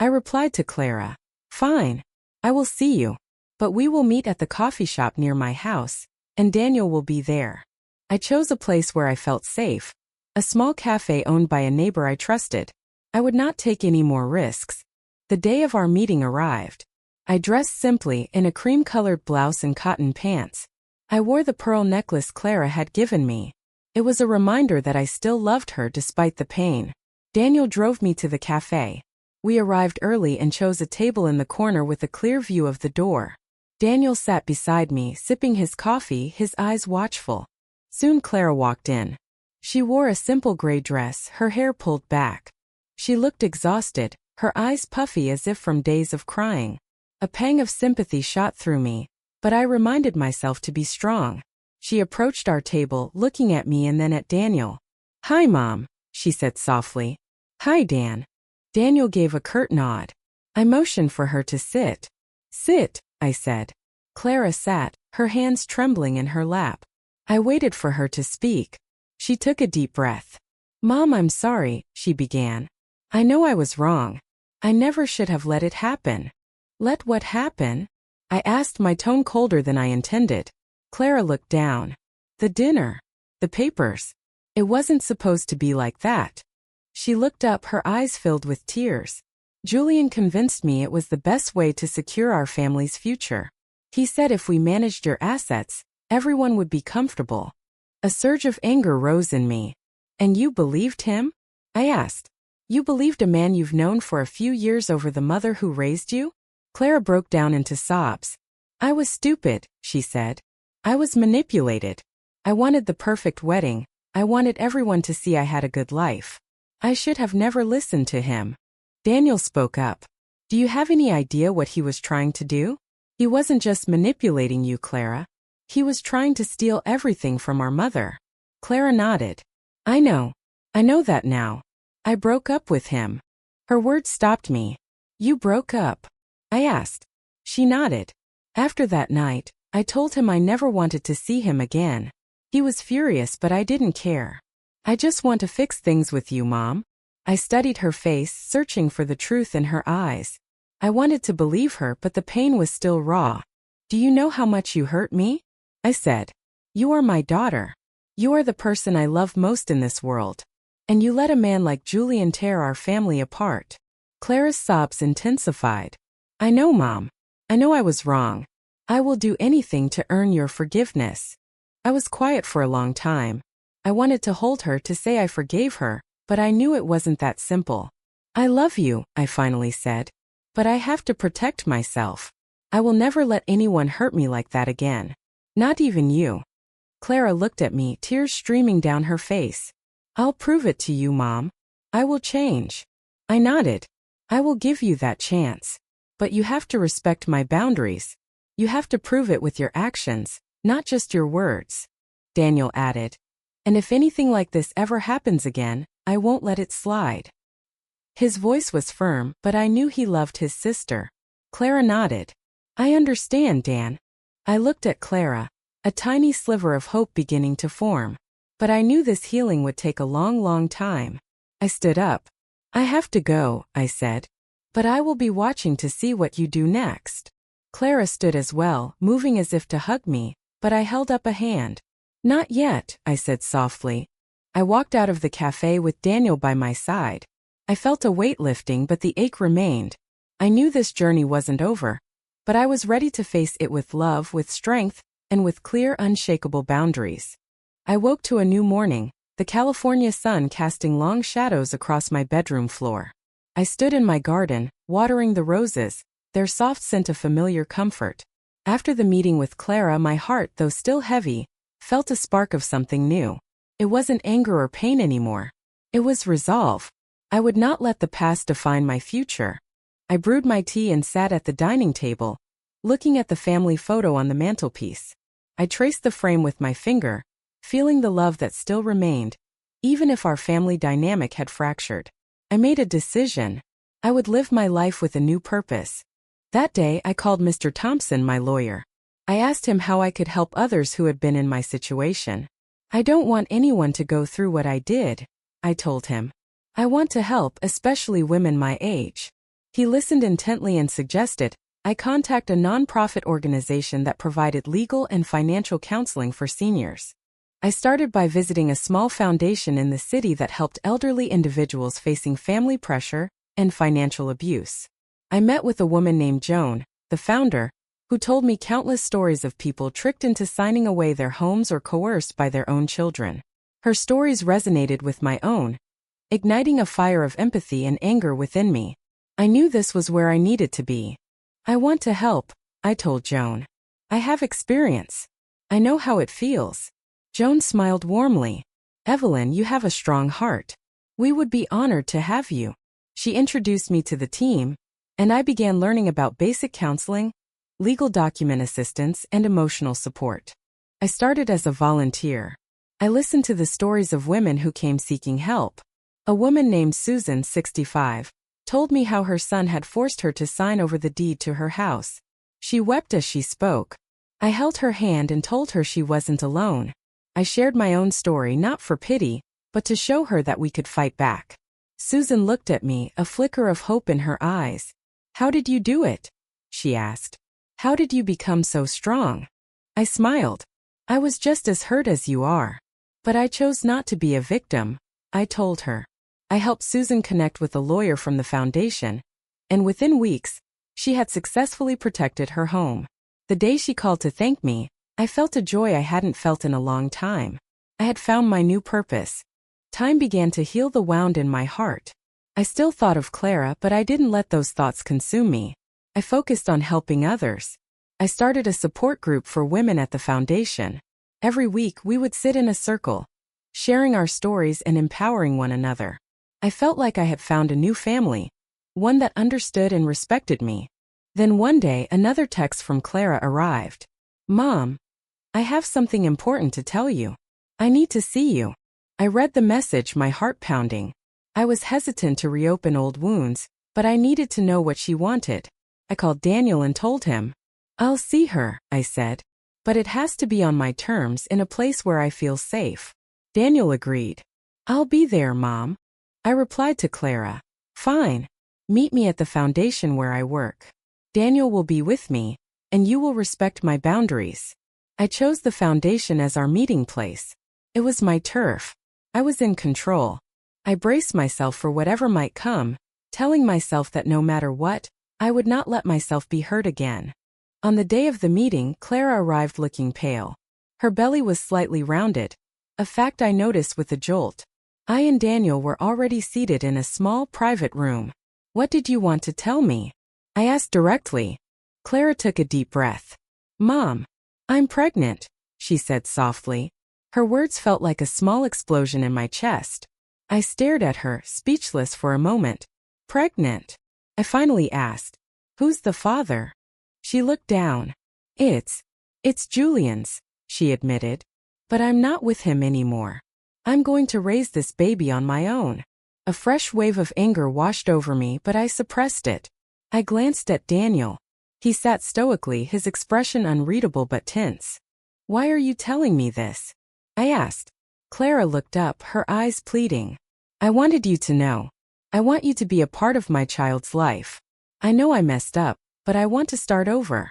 I replied to Clara, "Fine. I will see you. But we will meet at the coffee shop near my house, and Daniel will be there." I chose a place where I felt safe, a small cafe owned by a neighbor I trusted. I would not take any more risks. The day of our meeting arrived. I dressed simply in a cream-colored blouse and cotton pants. I wore the pearl necklace Clara had given me. It was a reminder that I still loved her despite the pain. Daniel drove me to the cafe. We arrived early and chose a table in the corner with a clear view of the door. Daniel sat beside me, sipping his coffee, his eyes watchful. Soon Clara walked in. She wore a simple gray dress, her hair pulled back. She looked exhausted, her eyes puffy as if from days of crying. A pang of sympathy shot through me, but I reminded myself to be strong. She approached our table, looking at me and then at Daniel. "Hi, Mom," she said softly. "Hi, Dan." Daniel gave a curt nod. I motioned for her to sit. "Sit," I said. Clara sat, her hands trembling in her lap. I waited for her to speak. She took a deep breath. "Mom, I'm sorry," she began. "I know I was wrong. I never should have let it happen." "Let what happen?" I asked, my tone colder than I intended. Clara looked down. "The dinner. The papers." It wasn't supposed to be like that. She looked up, her eyes filled with tears. Julian convinced me it was the best way to secure our family's future. He said if we managed your assets, everyone would be comfortable. A surge of anger rose in me. And you believed him? I asked. You believed a man you've known for a few years over the mother who raised you? Clara broke down into sobs. I was stupid, she said. I was manipulated. I wanted the perfect wedding. I wanted everyone to see I had a good life. I should have never listened to him. Daniel spoke up. Do you have any idea what he was trying to do? He wasn't just manipulating you, Clara. He was trying to steal everything from our mother. Clara nodded. I know that now. I broke up with him. Her words stopped me. You broke up? I asked. She nodded. After that night, I told him I never wanted to see him again. He was furious, but I didn't care. I just want to fix things with you, Mom. I studied her face, searching for the truth in her eyes. I wanted to believe her, but the pain was still raw. Do you know how much you hurt me? I said. You are my daughter. You are the person I love most in this world. And you let a man like Julian tear our family apart. Clara's sobs intensified. I know, Mom. I know I was wrong. I will do anything to earn your forgiveness. I was quiet for a long time. I wanted to hold her to say I forgave her, but I knew it wasn't that simple. I love you, I finally said. But I have to protect myself. I will never let anyone hurt me like that again. Not even you. Clara looked at me, tears streaming down her face. I'll prove it to you, Mom. I will change. I nodded. I will give you that chance. But you have to respect my boundaries. You have to prove it with your actions, not just your words. Daniel added. And if anything like this ever happens again, I won't let it slide. His voice was firm, but I knew he loved his sister. Clara nodded. I understand, Dan. I looked at Clara, a tiny sliver of hope beginning to form. But I knew this healing would take a long, long time. I stood up. I have to go, I said. But I will be watching to see what you do next. Clara stood as well, moving as if to hug me, but I held up a hand. Not yet, I said softly. I walked out of the cafe with Daniel by my side. I felt a weight lifting, but the ache remained. I knew this journey wasn't over, but I was ready to face it with love, with strength, and with clear, unshakable boundaries. I woke to a new morning, the California sun casting long shadows across my bedroom floor. I stood in my garden, watering the roses, their soft scent of familiar comfort. After the meeting with Clara, my heart, though still heavy, felt a spark of something new. It wasn't anger or pain anymore. It was resolve. I would not let the past define my future. I brewed my tea and sat at the dining table, looking at the family photo on the mantelpiece. I traced the frame with my finger, feeling the love that still remained, even if our family dynamic had fractured. I made a decision. I would live my life with a new purpose. That day, I called Mr. Thompson, my lawyer. I asked him how I could help others who had been in my situation. I don't want anyone to go through what I did, I told him. I want to help, especially women my age. He listened intently and suggested I contact a nonprofit organization that provided legal and financial counseling for seniors. I started by visiting a small foundation in the city that helped elderly individuals facing family pressure and financial abuse. I met with a woman named Joan, the founder, who told me countless stories of people tricked into signing away their homes or coerced by their own children. Her stories resonated with my own, igniting a fire of empathy and anger within me. I knew this was where I needed to be. I want to help, I told Joan. I have experience. I know how it feels. Joan smiled warmly. Evelyn, you have a strong heart. We would be honored to have you. She introduced me to the team, and I began learning about basic counseling, legal document assistance, and emotional support. I started as a volunteer. I listened to the stories of women who came seeking help. A woman named Susan, 65, told me how her son had forced her to sign over the deed to her house. She wept as she spoke. I held her hand and told her she wasn't alone. I shared my own story not for pity, but to show her that we could fight back. Susan looked at me, a flicker of hope in her eyes. How did you do it? She asked. How did you become so strong? I smiled. I was just as hurt as you are. But I chose not to be a victim, I told her. I helped Susan connect with a lawyer from the foundation, and within weeks, she had successfully protected her home. The day she called to thank me, I felt a joy I hadn't felt in a long time. I had found my new purpose. Time began to heal the wound in my heart. I still thought of Clara, but I didn't let those thoughts consume me. I focused on helping others. I started a support group for women at the foundation. Every week we would sit in a circle, sharing our stories and empowering one another. I felt like I had found a new family, one that understood and respected me. Then one day another text from Clara arrived. "Mom, I have something important to tell you. I need to see you." I read the message, my heart pounding. I was hesitant to reopen old wounds, but I needed to know what she wanted. I called Daniel and told him. "I'll see her," I said. "But it has to be on my terms, in a place where I feel safe." Daniel agreed. "I'll be there, Mom." I replied to Clara. "Fine. Meet me at the foundation where I work. Daniel will be with me, and you will respect my boundaries." I chose the foundation as our meeting place. It was my turf. I was in control. I braced myself for whatever might come, telling myself that no matter what, I would not let myself be hurt again. On the day of the meeting, Clara arrived looking pale. Her belly was slightly rounded, a fact I noticed with a jolt. I and Daniel were already seated in a small private room. "What did you want to tell me?" I asked directly. Clara took a deep breath. "Mom, I'm pregnant," she said softly. Her words felt like a small explosion in my chest. I stared at her, speechless for a moment. "Pregnant?" I finally asked. "Who's the father?" She looked down. It's Julian's," she admitted. "But I'm not with him anymore. I'm going to raise this baby on my own." A fresh wave of anger washed over me, but I suppressed it. I glanced at Daniel. He sat stoically, his expression unreadable but tense. "Why are you telling me this?" I asked. Clara looked up, her eyes pleading. "I wanted you to know. I want you to be a part of my child's life. I know I messed up, but I want to start over."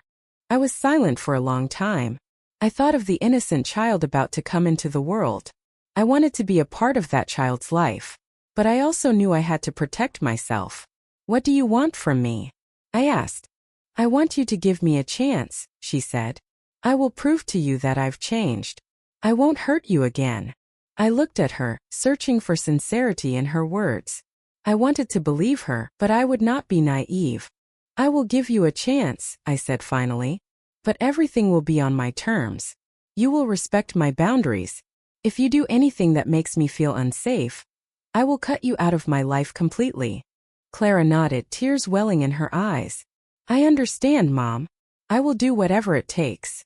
I was silent for a long time. I thought of the innocent child about to come into the world. I wanted to be a part of that child's life. But I also knew I had to protect myself. "What do you want from me?" I asked. "I want you to give me a chance," she said. "I will prove to you that I've changed. I won't hurt you again." I looked at her, searching for sincerity in her words. I wanted to believe her, but I would not be naive. "I will give you a chance," I said finally. "But everything will be on my terms. You will respect my boundaries. If you do anything that makes me feel unsafe, I will cut you out of my life completely." Clara nodded, tears welling in her eyes. "I understand, Mom. I will do whatever it takes."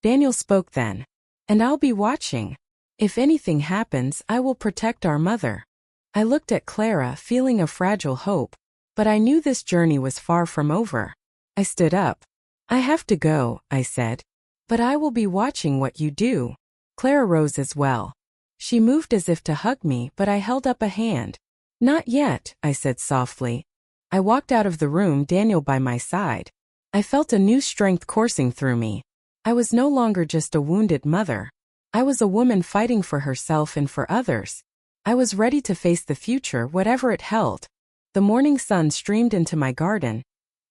Daniel spoke then. "And I'll be watching. If anything happens, I will protect our mother." I looked at Clara, feeling a fragile hope. But I knew this journey was far from over. I stood up. "I have to go," I said. "But I will be watching what you do." Clara rose as well. She moved as if to hug me, but I held up a hand. "Not yet," I said softly. I walked out of the room, Daniel by my side. I felt a new strength coursing through me. I was no longer just a wounded mother. I was a woman fighting for herself and for others. I was ready to face the future, whatever it held. The morning sun streamed into my garden,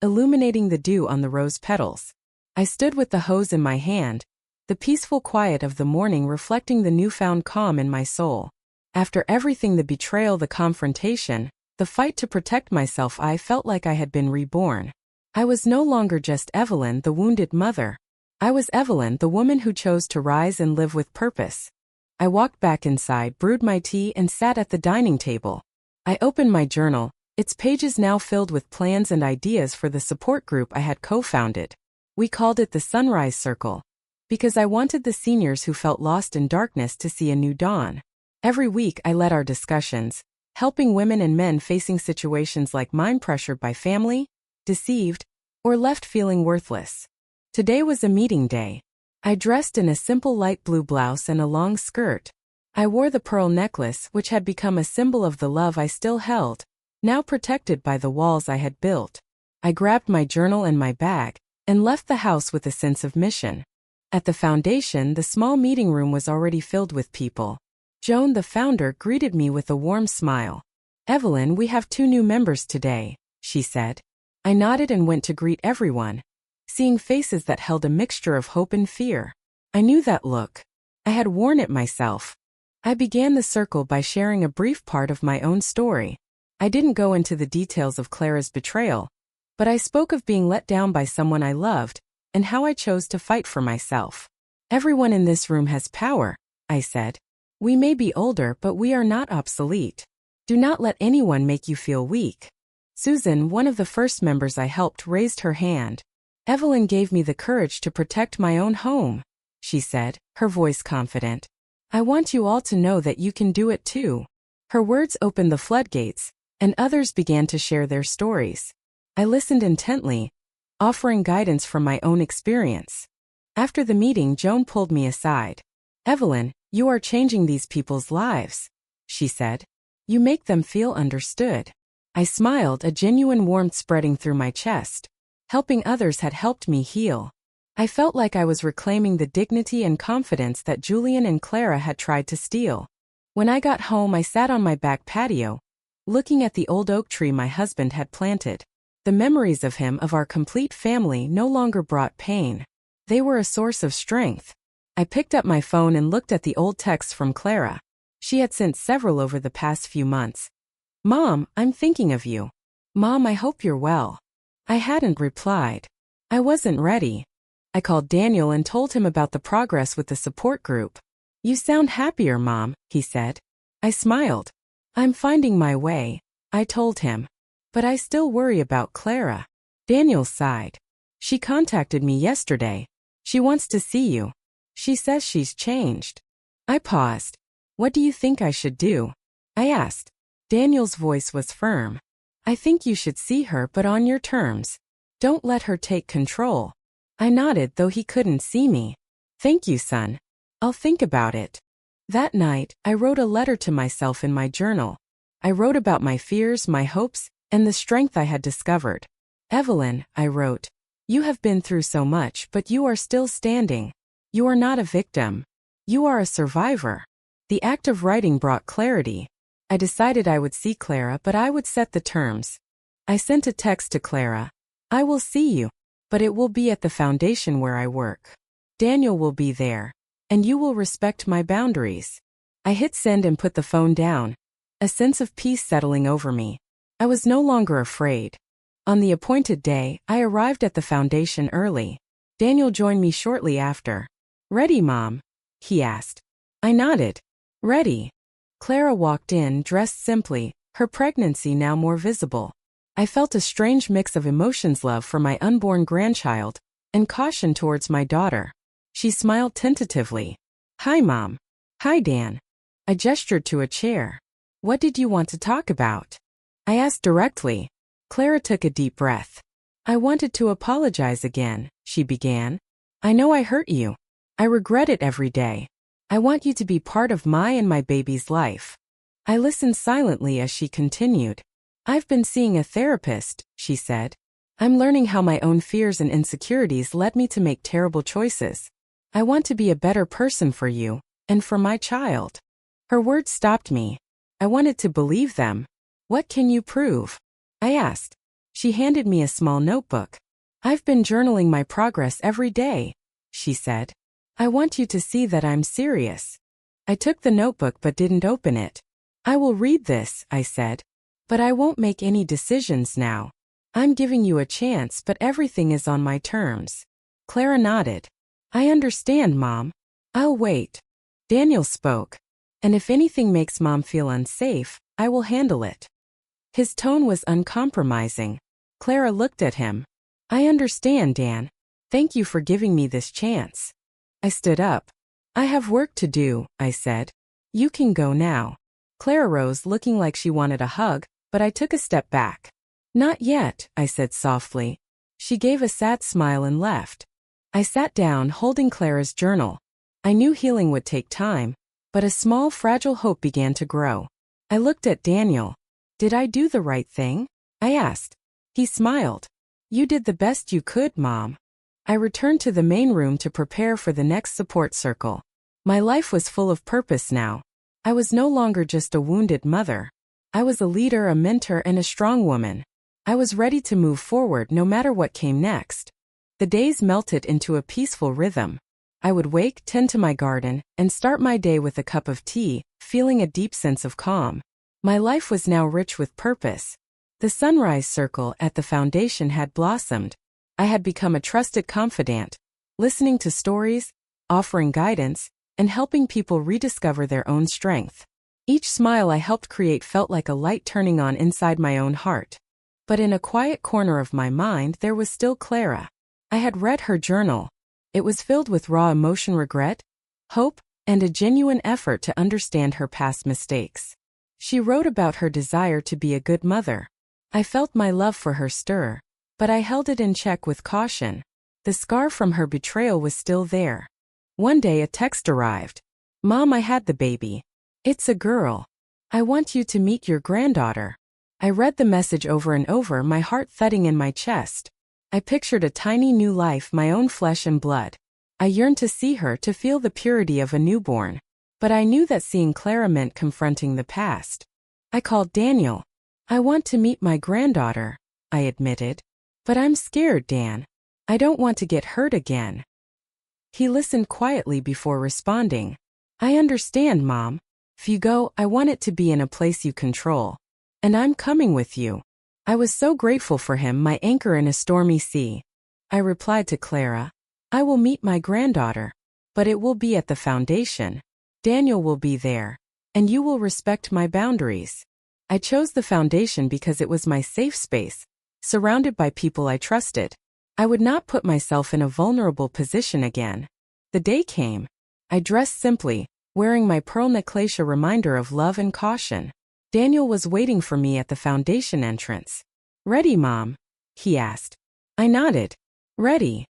illuminating the dew on the rose petals. I stood with the hose in my hand, the peaceful quiet of the morning reflecting the newfound calm in my soul. After everything, the betrayal, the confrontation, the fight to protect myself, I felt like I had been reborn. I was no longer just Evelyn, the wounded mother. I was Evelyn, the woman who chose to rise and live with purpose. I walked back inside, brewed my tea, and sat at the dining table. I opened my journal, its pages now filled with plans and ideas for the support group I had co-founded. We called it the Sunrise Circle, because I wanted the seniors who felt lost in darkness to see a new dawn. Every week I led our discussions, helping women and men facing situations like mine, pressured by family, deceived, or left feeling worthless. Today was a meeting day. I dressed in a simple light blue blouse and a long skirt. I wore the pearl necklace, which had become a symbol of the love I still held, now protected by the walls I had built. I grabbed my journal and my bag, and left the house with a sense of mission. At the foundation, the small meeting room was already filled with people. Joan, the founder, greeted me with a warm smile. "Evelyn, we have 2 new members today," she said. I nodded and went to greet everyone, seeing faces that held a mixture of hope and fear. I knew that look. I had worn it myself. I began the circle by sharing a brief part of my own story. I didn't go into the details of Clara's betrayal, but I spoke of being let down by someone I loved and how I chose to fight for myself. "Everyone in this room has power," I said. "We may be older, but we are not obsolete. Do not let anyone make you feel weak." Susan, one of the first members I helped, raised her hand. "Evelyn gave me the courage to protect my own home," she said, her voice confident. "I want you all to know that you can do it too." Her words opened the floodgates, and others began to share their stories. I listened intently, offering guidance from my own experience. After the meeting, Joan pulled me aside. "Evelyn, you are changing these people's lives," she said. "You make them feel understood." I smiled, a genuine warmth spreading through my chest. Helping others had helped me heal. I felt like I was reclaiming the dignity and confidence that Julian and Clara had tried to steal. When I got home, I sat on my back patio, looking at the old oak tree my husband had planted. The memories of him, of our complete family, no longer brought pain. They were a source of strength. I picked up my phone and looked at the old texts from Clara. She had sent several over the past few months. "Mom, I'm thinking of you. Mom, I hope you're well." I hadn't replied. I wasn't ready. I called Daniel and told him about the progress with the support group. "You sound happier, Mom," he said. I smiled. "I'm finding my way," I told him. "But I still worry about Clara." Daniel sighed. "She contacted me yesterday. She wants to see you. She says she's changed." I paused. "What do you think I should do?" I asked. Daniel's voice was firm. "I think you should see her, but on your terms. Don't let her take control." I nodded, though he couldn't see me. "Thank you, son. I'll think about it." That night, I wrote a letter to myself in my journal. I wrote about my fears, my hopes, and the strength I had discovered. "Evelyn," I wrote, "you have been through so much, but you are still standing. You are not a victim. You are a survivor." The act of writing brought clarity. I decided I would see Clara, but I would set the terms. I sent a text to Clara. "I will see you, but it will be at the foundation where I work. Daniel will be there, and you will respect my boundaries." I hit send and put the phone down, a sense of peace settling over me. I was no longer afraid. On the appointed day, I arrived at the foundation early. Daniel joined me shortly after. "Ready, Mom?" he asked. I nodded. "Ready." Clara walked in, dressed simply, her pregnancy now more visible. I felt a strange mix of emotions: love for my unborn grandchild and caution towards my daughter. She smiled tentatively. "Hi, Mom." "Hi, Dan." I gestured to a chair. "What did you want to talk about?" I asked directly. Clara took a deep breath. "I wanted to apologize again," she began. "I know I hurt you. I regret it every day. I want you to be part of my and my baby's life." I listened silently as she continued. "I've been seeing a therapist," she said. "I'm learning how my own fears and insecurities led me to make terrible choices. I want to be a better person for you, and for my child." Her words stopped me. I wanted to believe them. "What can you prove?" I asked. She handed me a small notebook. "I've been journaling my progress every day," she said. "I want you to see that I'm serious." I took the notebook but didn't open it. "I will read this," I said. "But I won't make any decisions now. I'm giving you a chance, but everything is on my terms." Clara nodded. "I understand, Mom. I'll wait." Daniel spoke. "And if anything makes Mom feel unsafe, I will handle it." His tone was uncompromising. Clara looked at him. "I understand, Dan. Thank you for giving me this chance." I stood up. "I have work to do," I said. "You can go now." Clara rose, looking like she wanted a hug, but I took a step back. "Not yet," I said softly. She gave a sad smile and left. I sat down, holding Clara's journal. I knew healing would take time, but a small, fragile hope began to grow. I looked at Daniel. "Did I do the right thing?" I asked. He smiled. "You did the best you could, Mom." I returned to the main room to prepare for the next support circle. My life was full of purpose now. I was no longer just a wounded mother. I was a leader, a mentor, and a strong woman. I was ready to move forward no matter what came next. The days melted into a peaceful rhythm. I would wake, tend to my garden, and start my day with a cup of tea, feeling a deep sense of calm. My life was now rich with purpose. The sunrise circle at the foundation had blossomed. I had become a trusted confidant, listening to stories, offering guidance, and helping people rediscover their own strength. Each smile I helped create felt like a light turning on inside my own heart. But in a quiet corner of my mind there was still Clara. I had read her journal. It was filled with raw emotion, regret, hope, and a genuine effort to understand her past mistakes. She wrote about her desire to be a good mother. I felt my love for her stir, but I held it in check with caution. The scar from her betrayal was still there. One day a text arrived. "Mom, I had the baby. It's a girl. I want you to meet your granddaughter." I read the message over and over, my heart thudding in my chest. I pictured a tiny new life, my own flesh and blood. I yearned to see her, to feel the purity of a newborn. But I knew that seeing Clara meant confronting the past. I called Daniel. "I want to meet my granddaughter," I admitted. "But I'm scared, Dan. I don't want to get hurt again." He listened quietly before responding. "I understand, Mom. If you go, I want it to be in a place you control. And I'm coming with you." I was so grateful for him, my anchor in a stormy sea. I replied to Clara, "I will meet my granddaughter. But it will be at the foundation. Daniel will be there. And you will respect my boundaries." I chose the foundation because it was my safe space, surrounded by people I trusted. I would not put myself in a vulnerable position again. The day came. I dressed simply, wearing my pearl necklace, a reminder of love and caution. Daniel was waiting for me at the foundation entrance. "Ready, Mom?" he asked. I nodded. "Ready."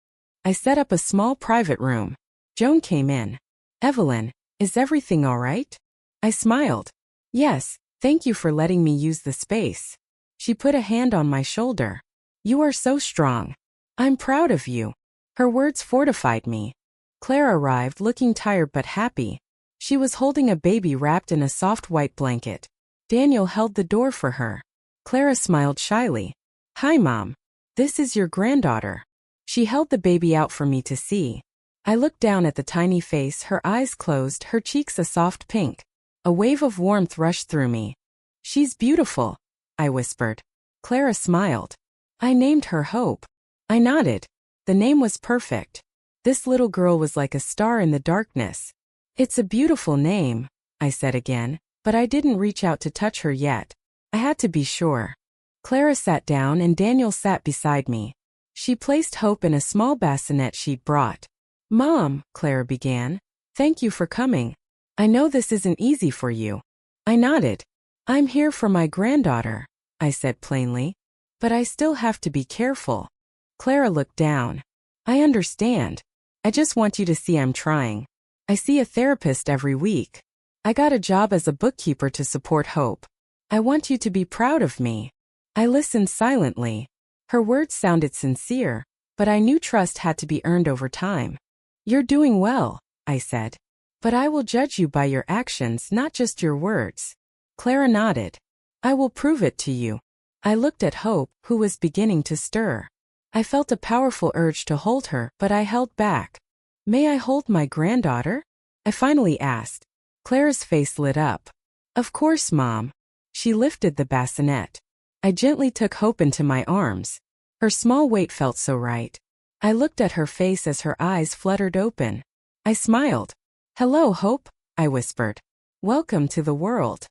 I set up a small private room. Joan came in. "Evelyn, is everything all right?" I smiled. "Yes. Thank you for letting me use the space." She put a hand on my shoulder. "You are so strong. I'm proud of you." Her words fortified me. Clara arrived, looking tired but happy. She was holding a baby wrapped in a soft white blanket. Daniel held the door for her. Clara smiled shyly. "Hi, Mom. This is your granddaughter." She held the baby out for me to see. I looked down at the tiny face, her eyes closed, her cheeks a soft pink. A wave of warmth rushed through me. "She's beautiful," I whispered. Clara smiled. "I named her Hope." I nodded. The name was perfect. This little girl was like a star in the darkness. "It's a beautiful name," I said again, but I didn't reach out to touch her yet. I had to be sure. Clara sat down and Daniel sat beside me. She placed Hope in a small bassinet she'd brought. "Mom," Clara began, "thank you for coming. I know this isn't easy for you." I nodded. "I'm here for my granddaughter," I said plainly. "But I still have to be careful." Clara looked down. "I understand. I just want you to see I'm trying. I see a therapist every week. I got a job as a bookkeeper to support Hope. I want you to be proud of me." I listened silently. Her words sounded sincere, but I knew trust had to be earned over time. "You're doing well," I said. "But I will judge you by your actions, not just your words." Clara nodded. "I will prove it to you." I looked at Hope, who was beginning to stir. I felt a powerful urge to hold her, but I held back. "May I hold my granddaughter?" I finally asked. Clara's face lit up. "Of course, Mom." She lifted the bassinet. I gently took Hope into my arms. Her small weight felt so right. I looked at her face as her eyes fluttered open. I smiled. "Hello, Hope," I whispered. "Welcome to the world."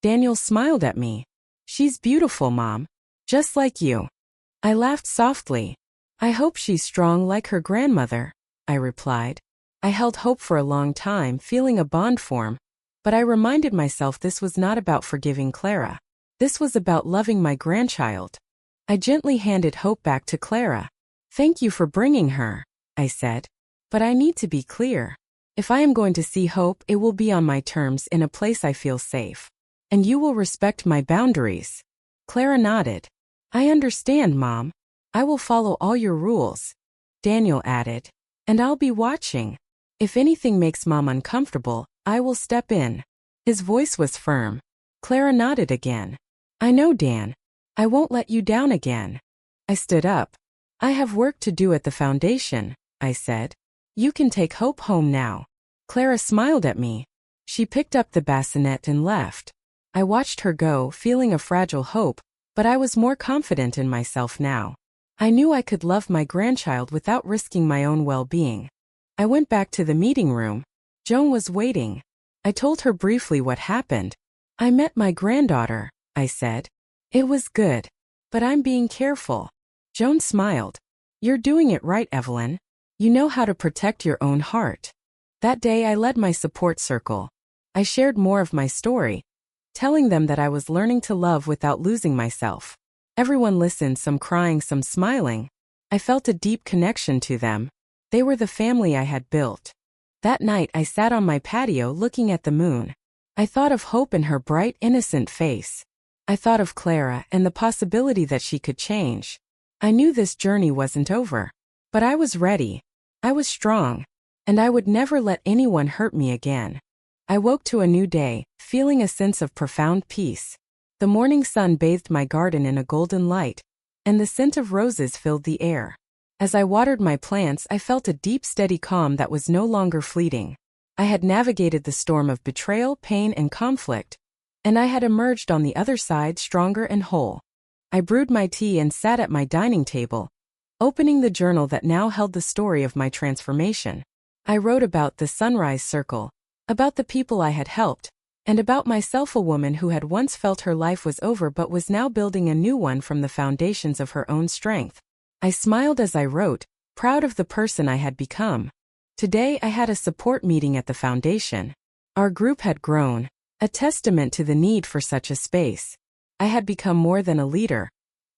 Daniel smiled at me. "She's beautiful, Mom. Just like you." I laughed softly. "I hope she's strong like her grandmother," I replied. I held Hope for a long time, feeling a bond form. But I reminded myself this was not about forgiving Clara. This was about loving my grandchild. I gently handed Hope back to Clara. "Thank you for bringing her," I said. "But I need to be clear. If I am going to see Hope, it will be on my terms, in a place I feel safe. And you will respect my boundaries." Clara nodded. "I understand, Mom. I will follow all your rules." Daniel added. "And I'll be watching. If anything makes Mom uncomfortable, I will step in." His voice was firm. Clara nodded again. I know, Dan. I won't let you down again. I stood up. I have work to do at the foundation, I said. You can take Hope home now. Clara smiled at me. She picked up the bassinet and left. I watched her go, feeling a fragile hope, but I was more confident in myself now. I knew I could love my grandchild without risking my own well-being. I went back to the meeting room. Joan was waiting. I told her briefly what happened. I met my granddaughter, I said. It was good. But I'm being careful. Joan smiled. You're doing it right, Evelyn. You know how to protect your own heart. That day I led my support circle. I shared more of my story, telling them that I was learning to love without losing myself. Everyone listened, some crying, some smiling. I felt a deep connection to them. They were the family I had built. That night I sat on my patio looking at the moon. I thought of Hope in her bright, innocent face. I thought of Clara and the possibility that she could change. I knew this journey wasn't over. But I was ready. I was strong. And I would never let anyone hurt me again. I woke to a new day, feeling a sense of profound peace. The morning sun bathed my garden in a golden light, and the scent of roses filled the air. As I watered my plants, I felt a deep, steady calm that was no longer fleeting. I had navigated the storm of betrayal, pain, and conflict, and I had emerged on the other side stronger and whole. I brewed my tea and sat at my dining table, opening the journal that now held the story of my transformation. I wrote about the sunrise circle, about the people I had helped, and about myself, a woman who had once felt her life was over but was now building a new one from the foundations of her own strength. I smiled as I wrote, proud of the person I had become. Today I had a support meeting at the foundation. Our group had grown, a testament to the need for such a space. I had become more than a leader.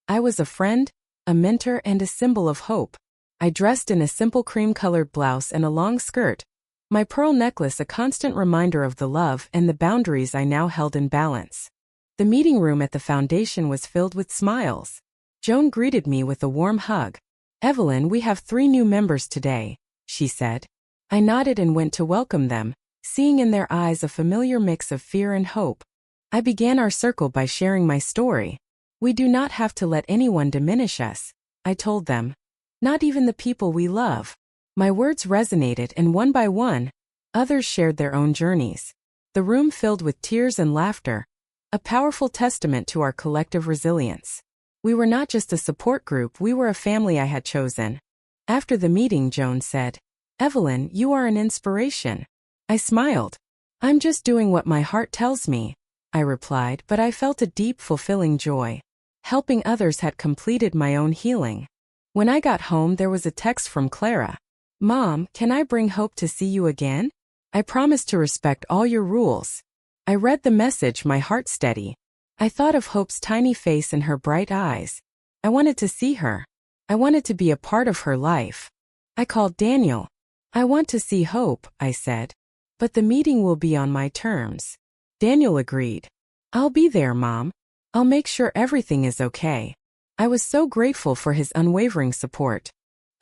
I was a friend, a mentor, and a symbol of hope. I dressed in a simple cream-colored blouse and a long skirt, my pearl necklace a constant reminder of the love and the boundaries I now held in balance. The meeting room at the foundation was filled with smiles. Joan greeted me with a warm hug. Evelyn, we have 3 new members today, she said. I nodded and went to welcome them, seeing in their eyes a familiar mix of fear and hope. I began our circle by sharing my story. We do not have to let anyone diminish us, I told them. Not even the people we love. My words resonated, and one by one, others shared their own journeys. The room filled with tears and laughter, a powerful testament to our collective resilience. We were not just a support group, we were a family I had chosen. After the meeting, Joan said, Evelyn, you are an inspiration. I smiled. I'm just doing what my heart tells me, I replied, but I felt a deep, fulfilling joy. Helping others had completed my own healing. When I got home, there was a text from Clara. Mom, can I bring Hope to see you again? I promise to respect all your rules. I read the message, my heart steady. I thought of Hope's tiny face and her bright eyes. I wanted to see her. I wanted to be a part of her life. I called Daniel. I want to see Hope, I said. But the meeting will be on my terms. Daniel agreed. I'll be there, Mom. I'll make sure everything is okay. I was so grateful for his unwavering support.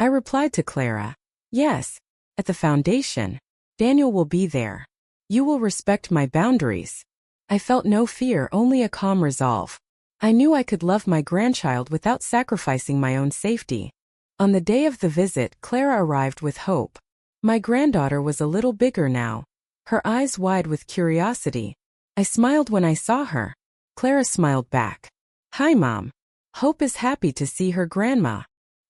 I replied to Clara. Yes, at the foundation. Daniel will be there. You will respect my boundaries. I felt no fear, only a calm resolve. I knew I could love my grandchild without sacrificing my own safety. On the day of the visit, Clara arrived with Hope. My granddaughter was a little bigger now, her eyes wide with curiosity. I smiled when I saw her. Clara smiled back. Hi, Mom. Hope is happy to see her grandma.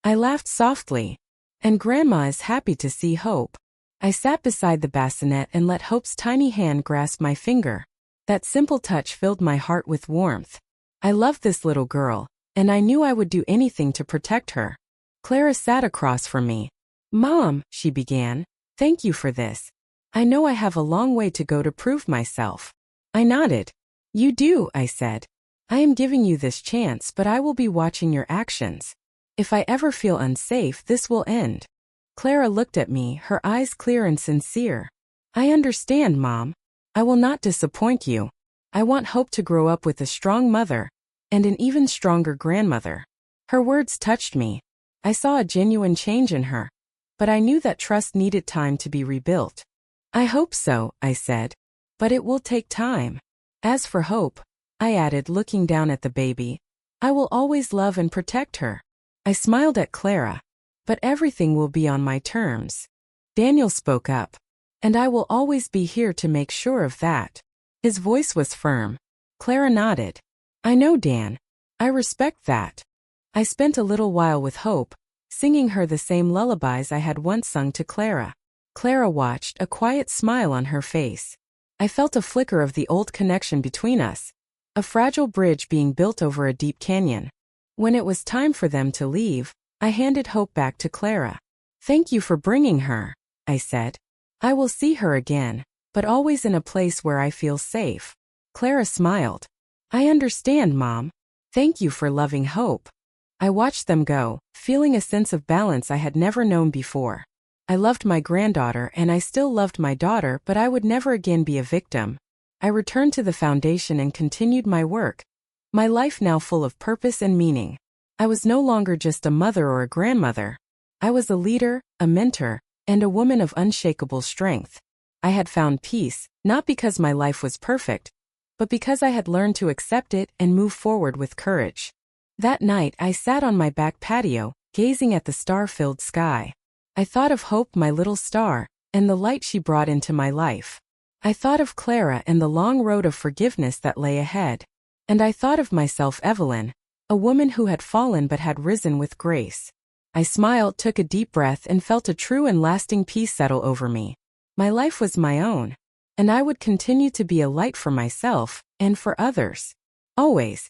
I laughed softly. And Grandma is happy to see Hope. I sat beside the bassinet and let Hope's tiny hand grasp my finger. That simple touch filled my heart with warmth. I loved this little girl, and I knew I would do anything to protect her. Clara sat across from me. Mom, she began, thank you for this. I know I have a long way to go to prove myself. I nodded. You do, I said. I am giving you this chance, but I will be watching your actions. If I ever feel unsafe, this will end. Clara looked at me, her eyes clear and sincere. I understand, Mom. I will not disappoint you. I want Hope to grow up with a strong mother and an even stronger grandmother. Her words touched me. I saw a genuine change in her, but I knew that trust needed time to be rebuilt. I hope so, I said. But it will take time. As for Hope, I added, looking down at the baby, I will always love and protect her. I smiled at Clara. But everything will be on my terms. Daniel spoke up. And I will always be here to make sure of that. His voice was firm. Clara nodded. I know, Dan. I respect that. I spent a little while with Hope, singing her the same lullabies I had once sung to Clara. Clara watched, a quiet smile on her face. I felt a flicker of the old connection between us, a fragile bridge being built over a deep canyon. When it was time for them to leave, I handed Hope back to Clara. Thank you for bringing her, I said. I will see her again, but always in a place where I feel safe. Clara smiled. I understand, Mom. Thank you for loving Hope. I watched them go, feeling a sense of balance I had never known before. I loved my granddaughter and I still loved my daughter, but I would never again be a victim. I returned to the foundation and continued my work, my life now full of purpose and meaning. I was no longer just a mother or a grandmother. I was a leader, a mentor, and a woman of unshakable strength. I had found peace, not because my life was perfect, but because I had learned to accept it and move forward with courage. That night I sat on my back patio, gazing at the star-filled sky. I thought of Hope, my little star, and the light she brought into my life. I thought of Clara and the long road of forgiveness that lay ahead. And I thought of myself, Evelyn, a woman who had fallen but had risen with grace. I smiled, took a deep breath, and felt a true and lasting peace settle over me. My life was my own, and I would continue to be a light for myself and for others. Always.